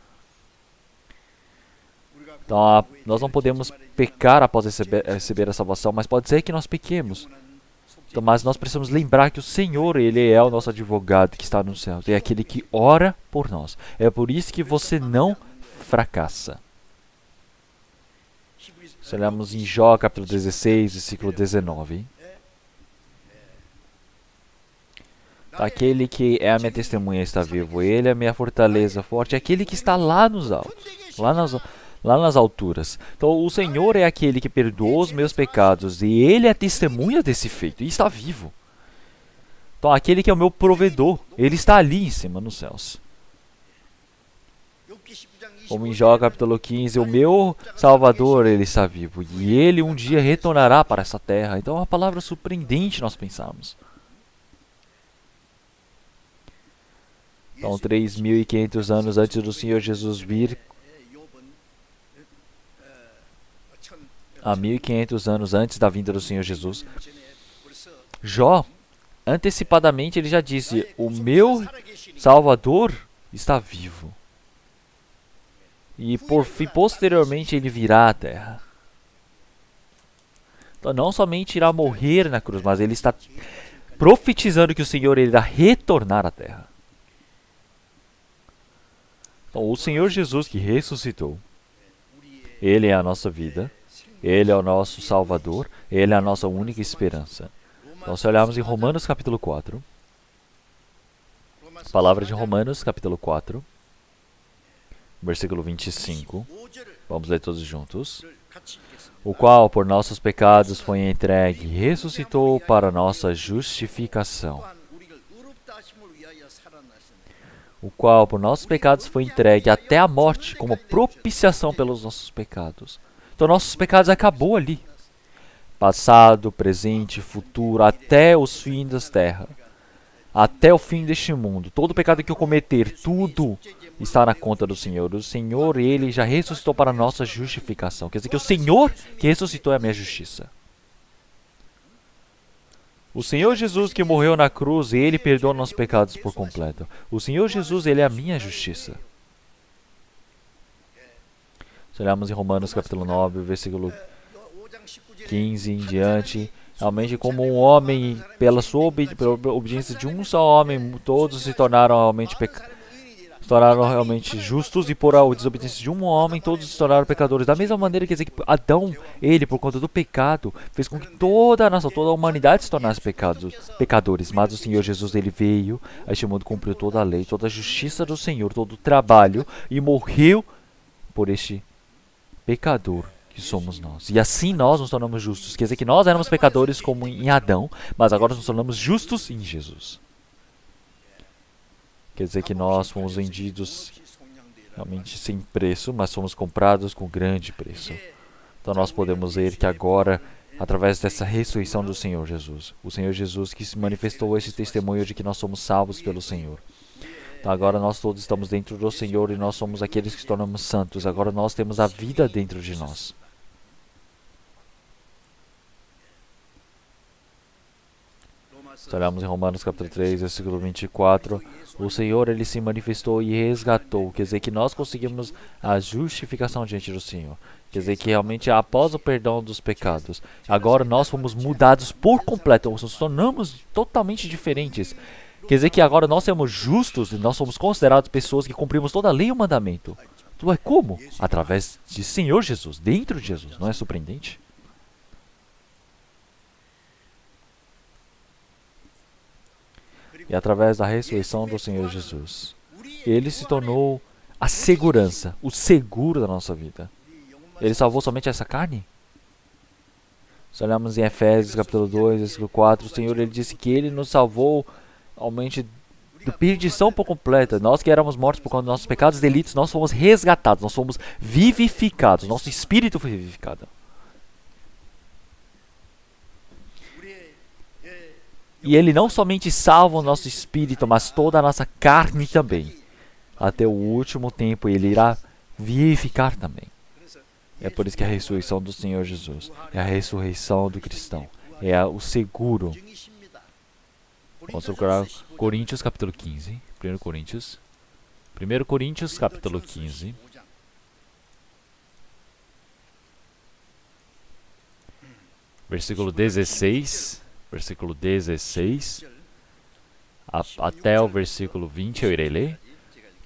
Então nós não podemos pecar após receber a salvação, mas pode ser que nós pequemos. Então, mas nós precisamos lembrar que o Senhor, ele é o nosso advogado que está no céu. É aquele que ora por nós. É por isso que você não fracassa. Se olharmos em Jó, capítulo 16, versículo 19. Aquele que é a minha testemunha está vivo. Ele é a minha fortaleza forte. É aquele que está lá nos altos. Lá nas alturas. Então o Senhor é aquele que perdoou os meus pecados e ele é a testemunha desse feito e está vivo. Então aquele que é o meu provedor, ele está ali em cima nos céus. Como em Jó capítulo 15, o meu Salvador, ele está vivo e ele um dia retornará para essa terra. Então é uma palavra surpreendente nós pensarmos. Então 3.500 anos antes do Senhor Jesus vir, há 1.500 anos antes da vinda do Senhor Jesus, Jó, antecipadamente, ele já disse, o meu Salvador está vivo. E posteriormente ele virá à terra. Então não somente irá morrer na cruz, mas ele está profetizando que o Senhor irá retornar à terra. Então o Senhor Jesus que ressuscitou, ele é a nossa vida. Ele é o nosso Salvador, ele é a nossa única esperança. Então, se olharmos em Romanos capítulo 4, palavra de Romanos capítulo 4, versículo 25, vamos ler todos juntos. O qual por nossos pecados foi entregue e ressuscitou para nossa justificação. O qual por nossos pecados foi entregue até a morte como propiciação pelos nossos pecados. Então nossos pecados acabou ali. Passado, presente, futuro, até os fins das terras. Até o fim deste mundo. Todo pecado que eu cometer, tudo está na conta do Senhor. O Senhor, ele já ressuscitou para a nossa justificação. Quer dizer que o Senhor que ressuscitou é a minha justiça. O Senhor Jesus que morreu na cruz, Ele perdoa nossos pecados por completo. O Senhor Jesus, Ele é a minha justiça. Se olharmos em Romanos capítulo 9, versículo 15 em diante, realmente como um homem, pela obediência de um só homem, todos se tornaram realmente justos, e por a desobediência de um homem, todos se tornaram pecadores. Da mesma maneira, quer dizer que Adão, ele, por conta do pecado, fez com que toda a nação, toda a humanidade se tornasse pecadores. Mas o Senhor Jesus, ele veio a este mundo, cumpriu toda a lei, toda a justiça do Senhor, todo o trabalho, e morreu por este pecador que somos nós. E assim nós nos tornamos justos. Quer dizer que nós éramos pecadores como em Adão, mas agora nos tornamos justos em Jesus. Quer dizer que nós fomos vendidos realmente sem preço, mas fomos comprados com grande preço. Então nós podemos ver que agora, através dessa ressurreição do Senhor Jesus, o Senhor Jesus que se manifestou esse testemunho de que nós somos salvos pelo Senhor. Então agora nós todos estamos dentro do Senhor e nós somos aqueles que se tornamos santos. Agora nós temos a vida dentro de nós. Se olharmos em Romanos capítulo 3, versículo 24, o Senhor, ele se manifestou e resgatou. Quer dizer que nós conseguimos a justificação diante do Senhor. Quer dizer que realmente após o perdão dos pecados, agora nós fomos mudados por completo. Nós nos tornamos totalmente diferentes. Quer dizer que agora nós somos justos e nós somos considerados pessoas que cumprimos toda a lei e o mandamento. Então é como? Através de Senhor Jesus, dentro de Jesus. Não é surpreendente? E através da ressurreição do Senhor Jesus, Ele se tornou a segurança, o seguro da nossa vida. Ele salvou somente essa carne? Se olharmos em Efésios capítulo 2, versículo 4, o Senhor, ele disse que Ele nos salvou realmente de perdição por completa. Nós que éramos mortos por conta dos nossos pecados e delitos, nós fomos resgatados, nós fomos vivificados, nosso espírito foi vivificado. E Ele não somente salva o nosso espírito, mas toda a nossa carne também. Até o último tempo Ele irá vivificar também. É por isso que a ressurreição do Senhor Jesus é a ressurreição do cristão. É o seguro. Vamos procurar Coríntios capítulo 15. 1 Coríntios capítulo 15. Versículo 16. Versículo 16 até o versículo 20 eu irei ler.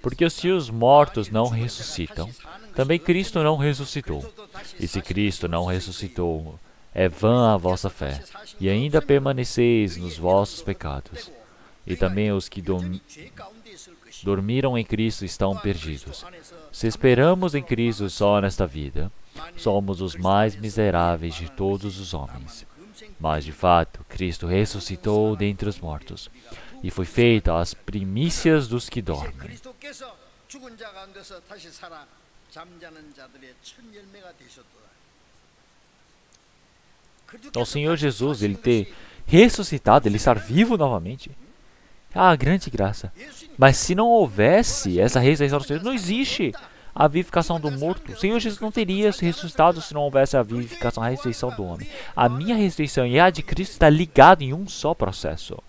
Porque se os mortos não ressuscitam, também Cristo não ressuscitou. E se Cristo não ressuscitou, é vã a vossa fé, e ainda permaneceis nos vossos pecados. E também os que dormiram em Cristo estão perdidos. Se esperamos em Cristo só nesta vida, somos os mais miseráveis de todos os homens. Mas, de fato, Cristo ressuscitou dentre os mortos, e foi feita as primícias dos que dormem. Então, o Senhor Jesus, Ele ter ressuscitado, Ele estar vivo novamente, é a grande graça. Mas se não houvesse essa ressurreição do Senhor, não existe a vivificação do morto. O Senhor Jesus não teria se ressuscitado se não houvesse a vivificação, a ressurreição do homem. A minha ressurreição e a de Cristo está ligada em um só processo.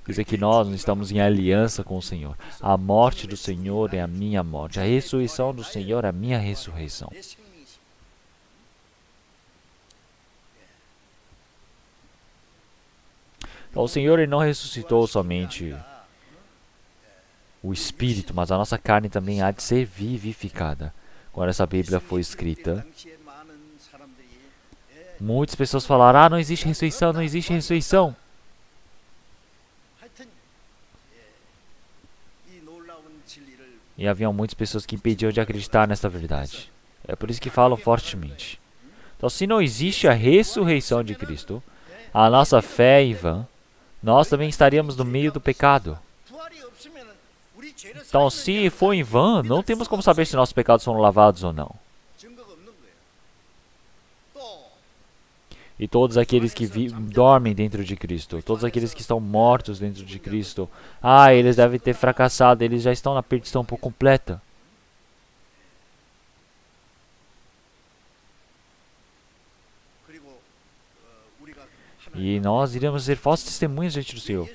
Quer dizer que nós estamos em aliança com o Senhor. A morte do Senhor é a minha morte. A ressurreição do Senhor é a minha ressurreição. Então, o Senhor, Ele não ressuscitou somente o Espírito, mas a nossa carne também há de ser vivificada. Quando essa Bíblia foi escrita, muitas pessoas falaram, não existe ressurreição, não existe ressurreição. E haviam muitas pessoas que impediam de acreditar nessa verdade. É por isso que falam fortemente. Então, se não existe a ressurreição de Cristo, a nossa fé é em vão, nós também estaríamos no meio do pecado. Então, se for em vão, não temos como saber se nossos pecados foram lavados ou não. E todos aqueles que dormem dentro de Cristo, todos aqueles que estão mortos dentro de Cristo, eles devem ter fracassado, eles já estão na perdição por completa. E nós iremos ser falsos testemunhas diante do Senhor.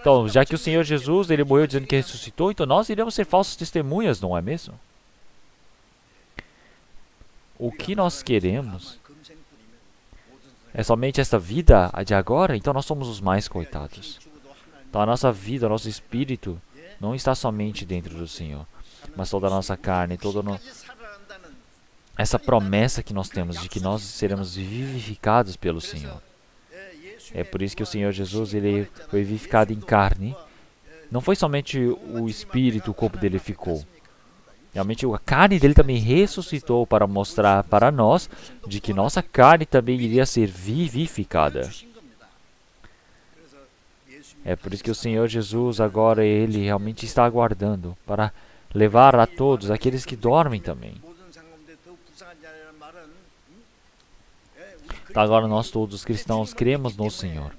Então, já que o Senhor Jesus, ele morreu dizendo que ressuscitou, então nós iremos ser falsos testemunhas, não é mesmo? O que nós queremos é somente esta vida de agora, então nós somos os mais coitados. Então a nossa vida, o nosso espírito, não está somente dentro do Senhor, mas toda a nossa carne, essa promessa que nós temos de que nós seremos vivificados pelo Senhor. É por isso que o Senhor Jesus, ele foi vivificado em carne. Não foi somente o espírito, o corpo dele ficou. Realmente a carne dele também ressuscitou para mostrar para nós de que nossa carne também iria ser vivificada. É por isso que o Senhor Jesus agora, ele realmente está aguardando para levar a todos, aqueles que dormem também. Então agora nós todos os cristãos cremos no Senhor.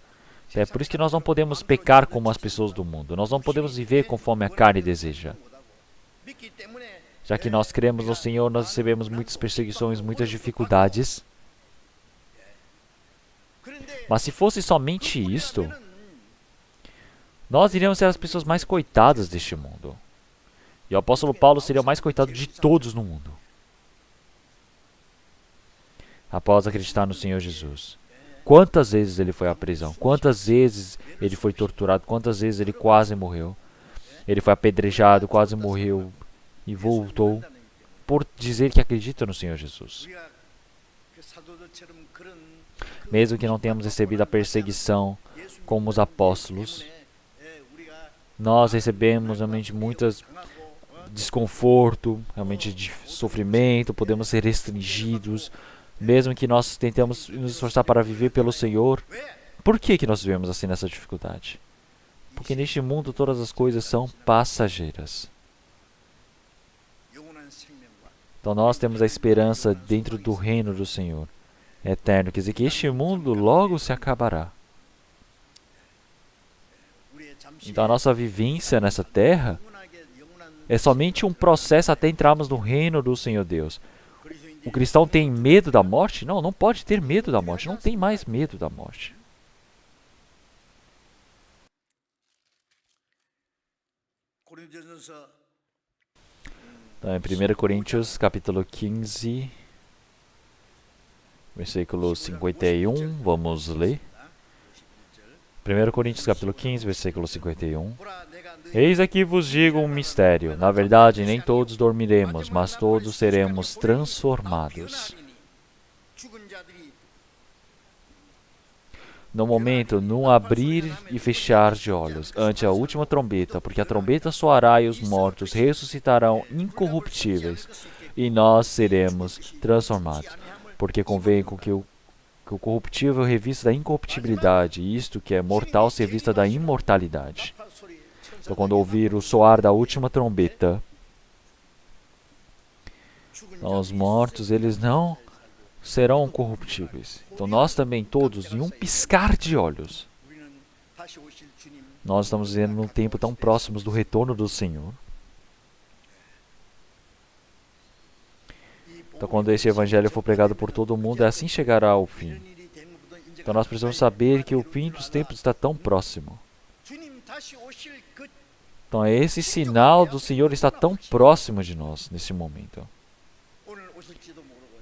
É por isso que nós não podemos pecar como as pessoas do mundo. Nós não podemos viver conforme a carne deseja. Já que nós cremos no Senhor, nós recebemos muitas perseguições, muitas dificuldades. Mas se fosse somente isto, nós iríamos ser as pessoas mais coitadas deste mundo. E o apóstolo Paulo seria o mais coitado de todos no mundo. Após acreditar no Senhor Jesus. Quantas vezes ele foi à prisão? Quantas vezes ele foi torturado? Quantas vezes ele quase morreu? Ele foi apedrejado, quase morreu e voltou por dizer que acredita no Senhor Jesus. Mesmo que não tenhamos recebido a perseguição como os apóstolos, nós recebemos realmente muitas desconforto, realmente de sofrimento, podemos ser restringidos, mesmo que nós tentemos nos esforçar para viver pelo Senhor. Por que nós vivemos assim nessa dificuldade? Porque neste mundo todas as coisas são passageiras. Então nós temos a esperança dentro do reino do Senhor eterno, quer dizer que este mundo logo se acabará. Então a nossa vivência nessa terra é somente um processo até entrarmos no reino do Senhor Deus. O cristão tem medo da morte? Não, não pode ter medo da morte. Não tem mais medo da morte. Então, em 1 Coríntios, capítulo 15, versículo 51, vamos ler. 1 Coríntios, capítulo 15, versículo 51. Eis aqui vos digo um mistério. Na verdade, nem todos dormiremos, mas todos seremos transformados. No momento, num abrir e fechar de olhos, ante a última trombeta, porque a trombeta soará e os mortos ressuscitarão incorruptíveis, e nós seremos transformados. Porque convém com que o corruptível revista da incorruptibilidade, e isto que é mortal se revista da imortalidade. Então, quando ouvir o soar da última trombeta, então, os mortos, eles não serão corruptíveis. Então, nós também todos, em um piscar de olhos, nós estamos vivendo num tempo tão próximos do retorno do Senhor. Então, quando este evangelho for pregado por todo o mundo, assim chegará ao fim. Então, nós precisamos saber que o fim dos tempos está tão próximo. Então, esse sinal do Senhor está tão próximo de nós nesse momento.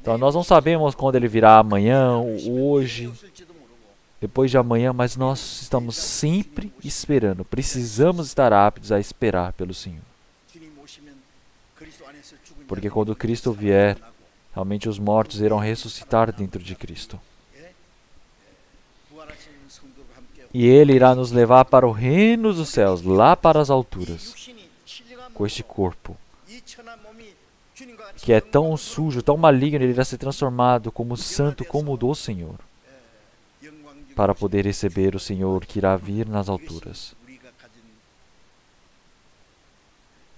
Então, nós não sabemos quando ele virá, amanhã, hoje, depois de amanhã, mas nós estamos sempre esperando. Precisamos estar aptos a esperar pelo Senhor. Porque quando Cristo vier, realmente os mortos irão ressuscitar dentro de Cristo. E Ele irá nos levar para o reino dos céus, lá para as alturas, com este corpo, que é tão sujo, tão maligno, ele irá ser transformado como santo, como o do Senhor, para poder receber o Senhor que irá vir nas alturas.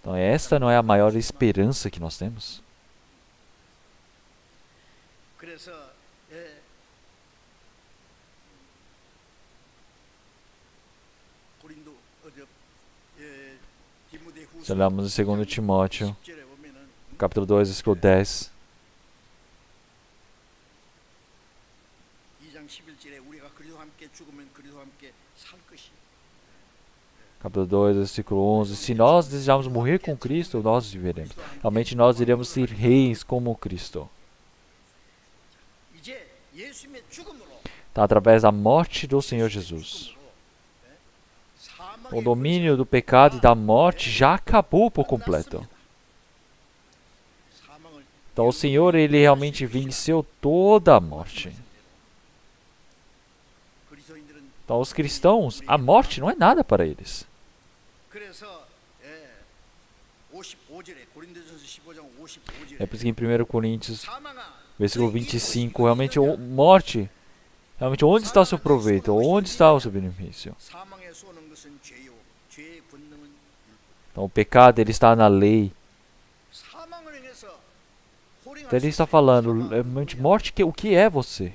Então, esta não é a maior esperança que nós temos? Se olharmos em 2 Timóteo, capítulo 2, versículo 10. Capítulo 2, versículo 11. Se nós desejarmos morrer com Cristo, nós viveremos. Realmente nós iremos ser reis como Cristo. Então, através da morte do Senhor Jesus. O domínio do pecado e da morte já acabou por completo. Então o Senhor, Ele realmente venceu toda a morte. Então os cristãos, a morte não é nada para eles. É por isso que em 1 Coríntios, versículo 25, realmente a morte, realmente onde está o seu proveito? Onde está o seu benefício? Então o pecado, ele está na lei. Então ele está falando, morte, o que é você?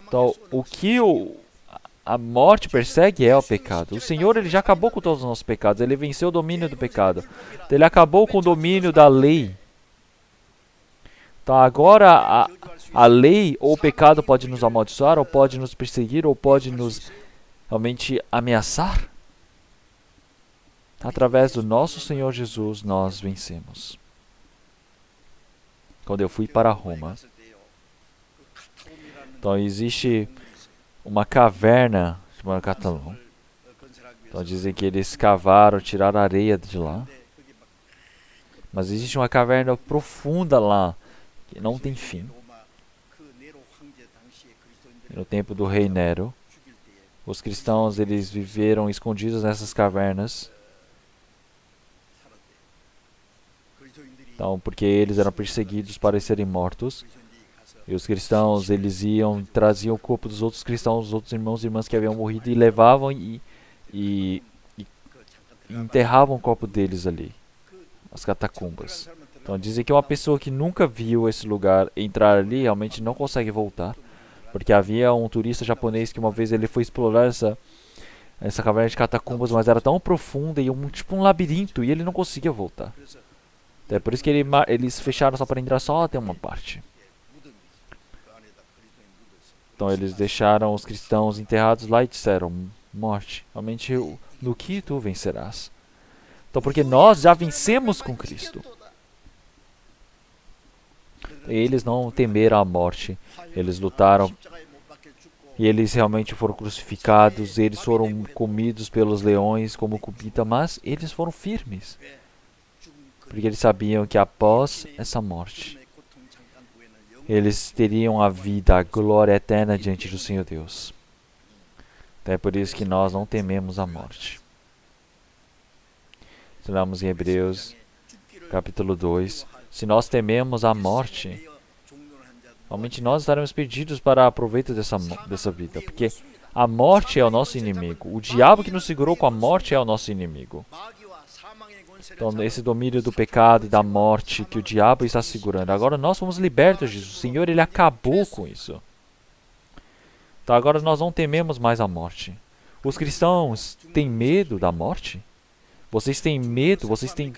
Então o que a morte persegue é o pecado. O Senhor, Ele já acabou com todos os nossos pecados. Ele venceu o domínio do pecado. Então, Ele acabou com o domínio da lei. Então agora a lei ou o pecado pode nos amaldiçoar, ou pode nos perseguir, ou pode nos realmente ameaçar. Através do nosso Senhor Jesus, nós vencemos. Quando eu fui para Roma, então existe uma caverna chamada Catalão. Então dizem que eles cavaram, tiraram a areia de lá. Mas existe uma caverna profunda lá, que não tem fim. No tempo do rei Nero, os cristãos, eles viveram escondidos nessas cavernas. Então, porque eles eram perseguidos para serem mortos. E os cristãos, eles iam, traziam o corpo dos outros cristãos, dos outros irmãos e irmãs que haviam morrido, e levavam e enterravam o corpo deles ali, as catacumbas. Então dizem que uma pessoa que nunca viu esse lugar entrar ali, realmente não consegue voltar. Porque havia um turista japonês que uma vez ele foi explorar essa caverna de catacumbas, mas era tão profunda e tipo um labirinto, e ele não conseguia voltar. Então, é por isso que eles fecharam só para entrar só até uma parte. Então eles deixaram os cristãos enterrados lá e disseram, morte, realmente no que tu vencerás? Então porque nós já vencemos com Cristo. Eles não temeram a morte, eles lutaram e eles realmente foram crucificados, eles foram comidos pelos leões como comida, mas eles foram firmes. Porque eles sabiam que após essa morte, eles teriam a vida, a glória eterna diante do Senhor Deus. Então é por isso que nós não tememos a morte. Se olharmos em Hebreus, capítulo 2, se nós tememos a morte, realmente nós estaremos perdidos para o proveito dessa vida. Porque a morte é o nosso inimigo. O diabo que nos segurou com a morte é o nosso inimigo. Então, esse domínio do pecado e da morte que o diabo está segurando. Agora nós fomos libertos disso. O Senhor, Ele acabou com isso. Então, agora nós não tememos mais a morte. Os cristãos têm medo da morte? Vocês têm medo? Vocês têm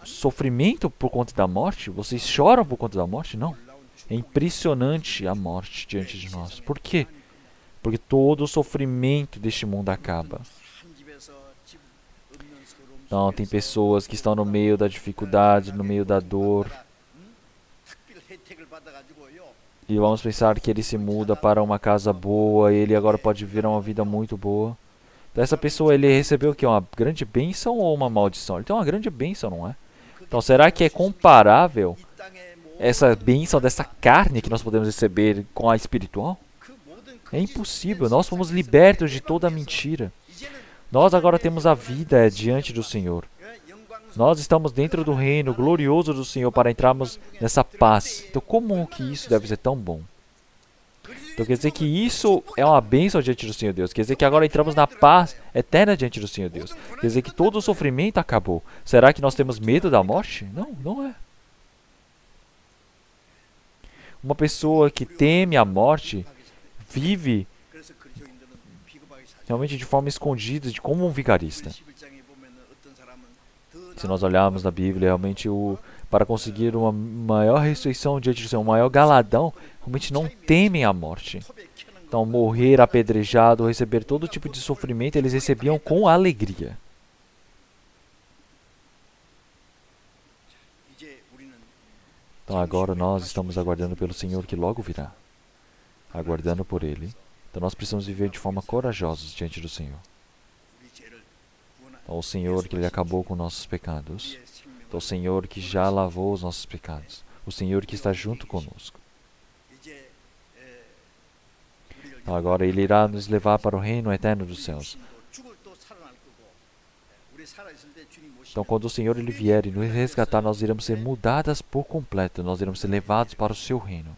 sofrimento por conta da morte? Vocês choram por conta da morte? Não. É impressionante a morte diante de nós. Por quê? Porque todo o sofrimento deste mundo acaba. Então, tem pessoas que estão no meio da dificuldade, no meio da dor. E vamos pensar que ele se muda para uma casa boa, e ele agora pode viver uma vida muito boa. Então, essa pessoa, ele recebeu o quê? Uma grande bênção ou uma maldição? Ele tem uma grande bênção, não é? Então, será que é comparável essa bênção dessa carne que nós podemos receber com a espiritual? É impossível. Nós fomos libertos de toda a mentira. Nós agora temos a vida diante do Senhor. Nós estamos dentro do reino glorioso do Senhor para entrarmos nessa paz. Então, como que isso deve ser tão bom? Então, quer dizer que isso é uma bênção diante do Senhor Deus. Quer dizer que agora entramos na paz eterna diante do Senhor Deus. Quer dizer que todo o sofrimento acabou. Será que nós temos medo da morte? Não, não é. Uma pessoa que teme a morte vive realmente de forma escondida, como um vigarista. Se nós olharmos na Bíblia, realmente para conseguir uma maior ressurreição diante do Senhor, um maior galadão, realmente não temem a morte. Então, morrer apedrejado, receber todo tipo de sofrimento, eles recebiam com alegria. Então, agora nós estamos aguardando pelo Senhor que logo virá. Aguardando por Ele. Então, nós precisamos viver de forma corajosa diante do Senhor. Então, o Senhor que Ele acabou com nossos pecados. Então, o Senhor que já lavou os nossos pecados. O Senhor que está junto conosco. Então, agora Ele irá nos levar para o reino eterno dos céus. Então, quando o Senhor Ele vier e nos resgatar, nós iremos ser mudadas por completo. Nós iremos ser levados para o seu reino.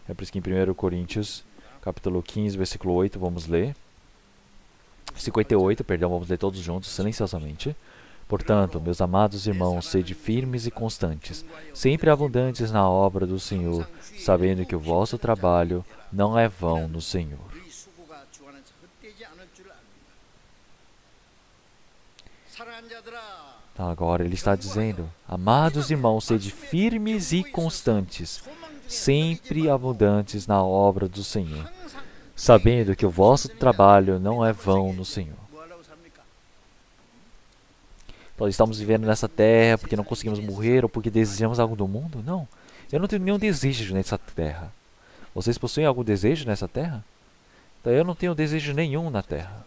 É por isso que em 1 Coríntios, capítulo 15, versículo 8, vamos ler. 58, perdão, vamos ler todos juntos, silenciosamente. Portanto, meus amados irmãos, sede firmes e constantes, sempre abundantes na obra do Senhor, sabendo que o vosso trabalho não é vão no Senhor. Então, agora ele está dizendo, amados irmãos, sede firmes e constantes, sempre abundantes na obra do Senhor, sabendo que o vosso trabalho não é vão no Senhor. Então, estamos vivendo nessa terra porque não conseguimos morrer ou porque desejamos algo do mundo? Não. Eu não tenho nenhum desejo nessa terra. Vocês possuem algum desejo nessa terra? Então, eu não tenho desejo nenhum na terra.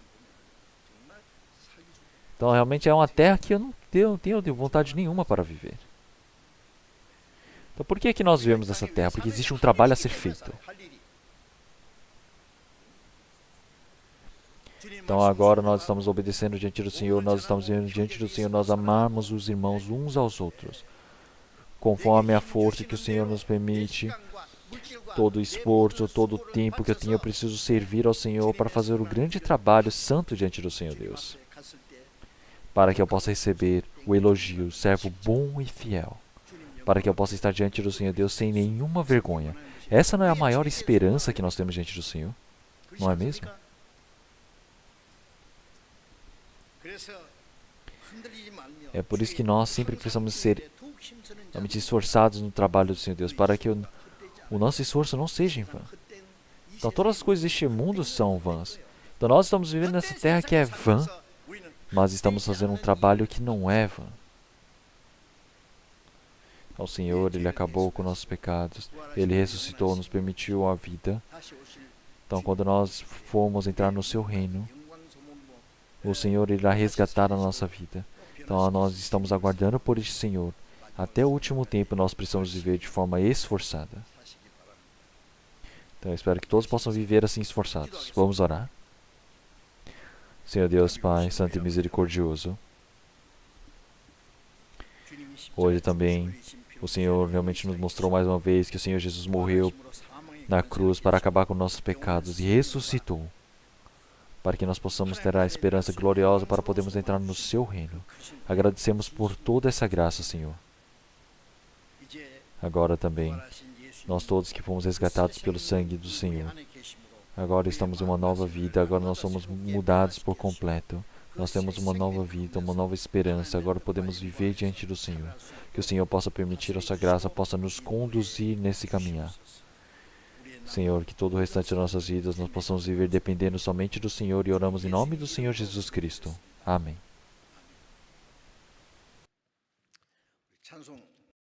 Então, realmente é uma terra que eu não tenho vontade nenhuma para viver. Então, por que nós vivemos nessa terra? Porque existe um trabalho a ser feito. Então, agora nós estamos obedecendo diante do Senhor, nós estamos vivendo diante do Senhor, nós amamos os irmãos uns aos outros. Conforme a força que o Senhor nos permite, todo o esforço, todo o tempo que eu tenho, eu preciso servir ao Senhor para fazer o grande trabalho santo diante do Senhor Deus. Para que eu possa receber o elogio, servo bom e fiel. Para que eu possa estar diante do Senhor Deus sem nenhuma vergonha. Essa não é a maior esperança que nós temos diante do Senhor? Não é mesmo? É por isso que nós sempre precisamos ser realmente esforçados no trabalho do Senhor Deus, para que o nosso esforço não seja em vão. Então todas as coisas deste mundo são vãs. Então nós estamos vivendo nessa terra que é vã, mas estamos fazendo um trabalho que não é vã. O Senhor, Ele acabou com nossos pecados, Ele ressuscitou, nos permitiu a vida. Então quando nós formos entrar no seu reino, o Senhor irá resgatar a nossa vida. Então nós estamos aguardando por este Senhor. Até o último tempo nós precisamos viver de forma esforçada. Então eu espero que todos possam viver assim esforçados. Vamos orar? Senhor Deus, Pai, Santo e Misericordioso, hoje também o Senhor realmente nos mostrou mais uma vez que o Senhor Jesus morreu na cruz para acabar com nossos pecados e ressuscitou, para que nós possamos ter a esperança gloriosa para podermos entrar no seu reino. Agradecemos por toda essa graça, Senhor. Agora também, nós todos que fomos resgatados pelo sangue do Senhor, agora estamos em uma nova vida, agora nós somos mudados por completo. Nós temos uma nova vida, uma nova esperança, agora podemos viver diante do Senhor. Que o Senhor possa permitir a sua graça, possa nos conduzir nesse caminhar. Senhor, que todo o restante das nossas vidas nós possamos viver dependendo somente do Senhor e oramos em nome do Senhor Jesus Cristo. Amém.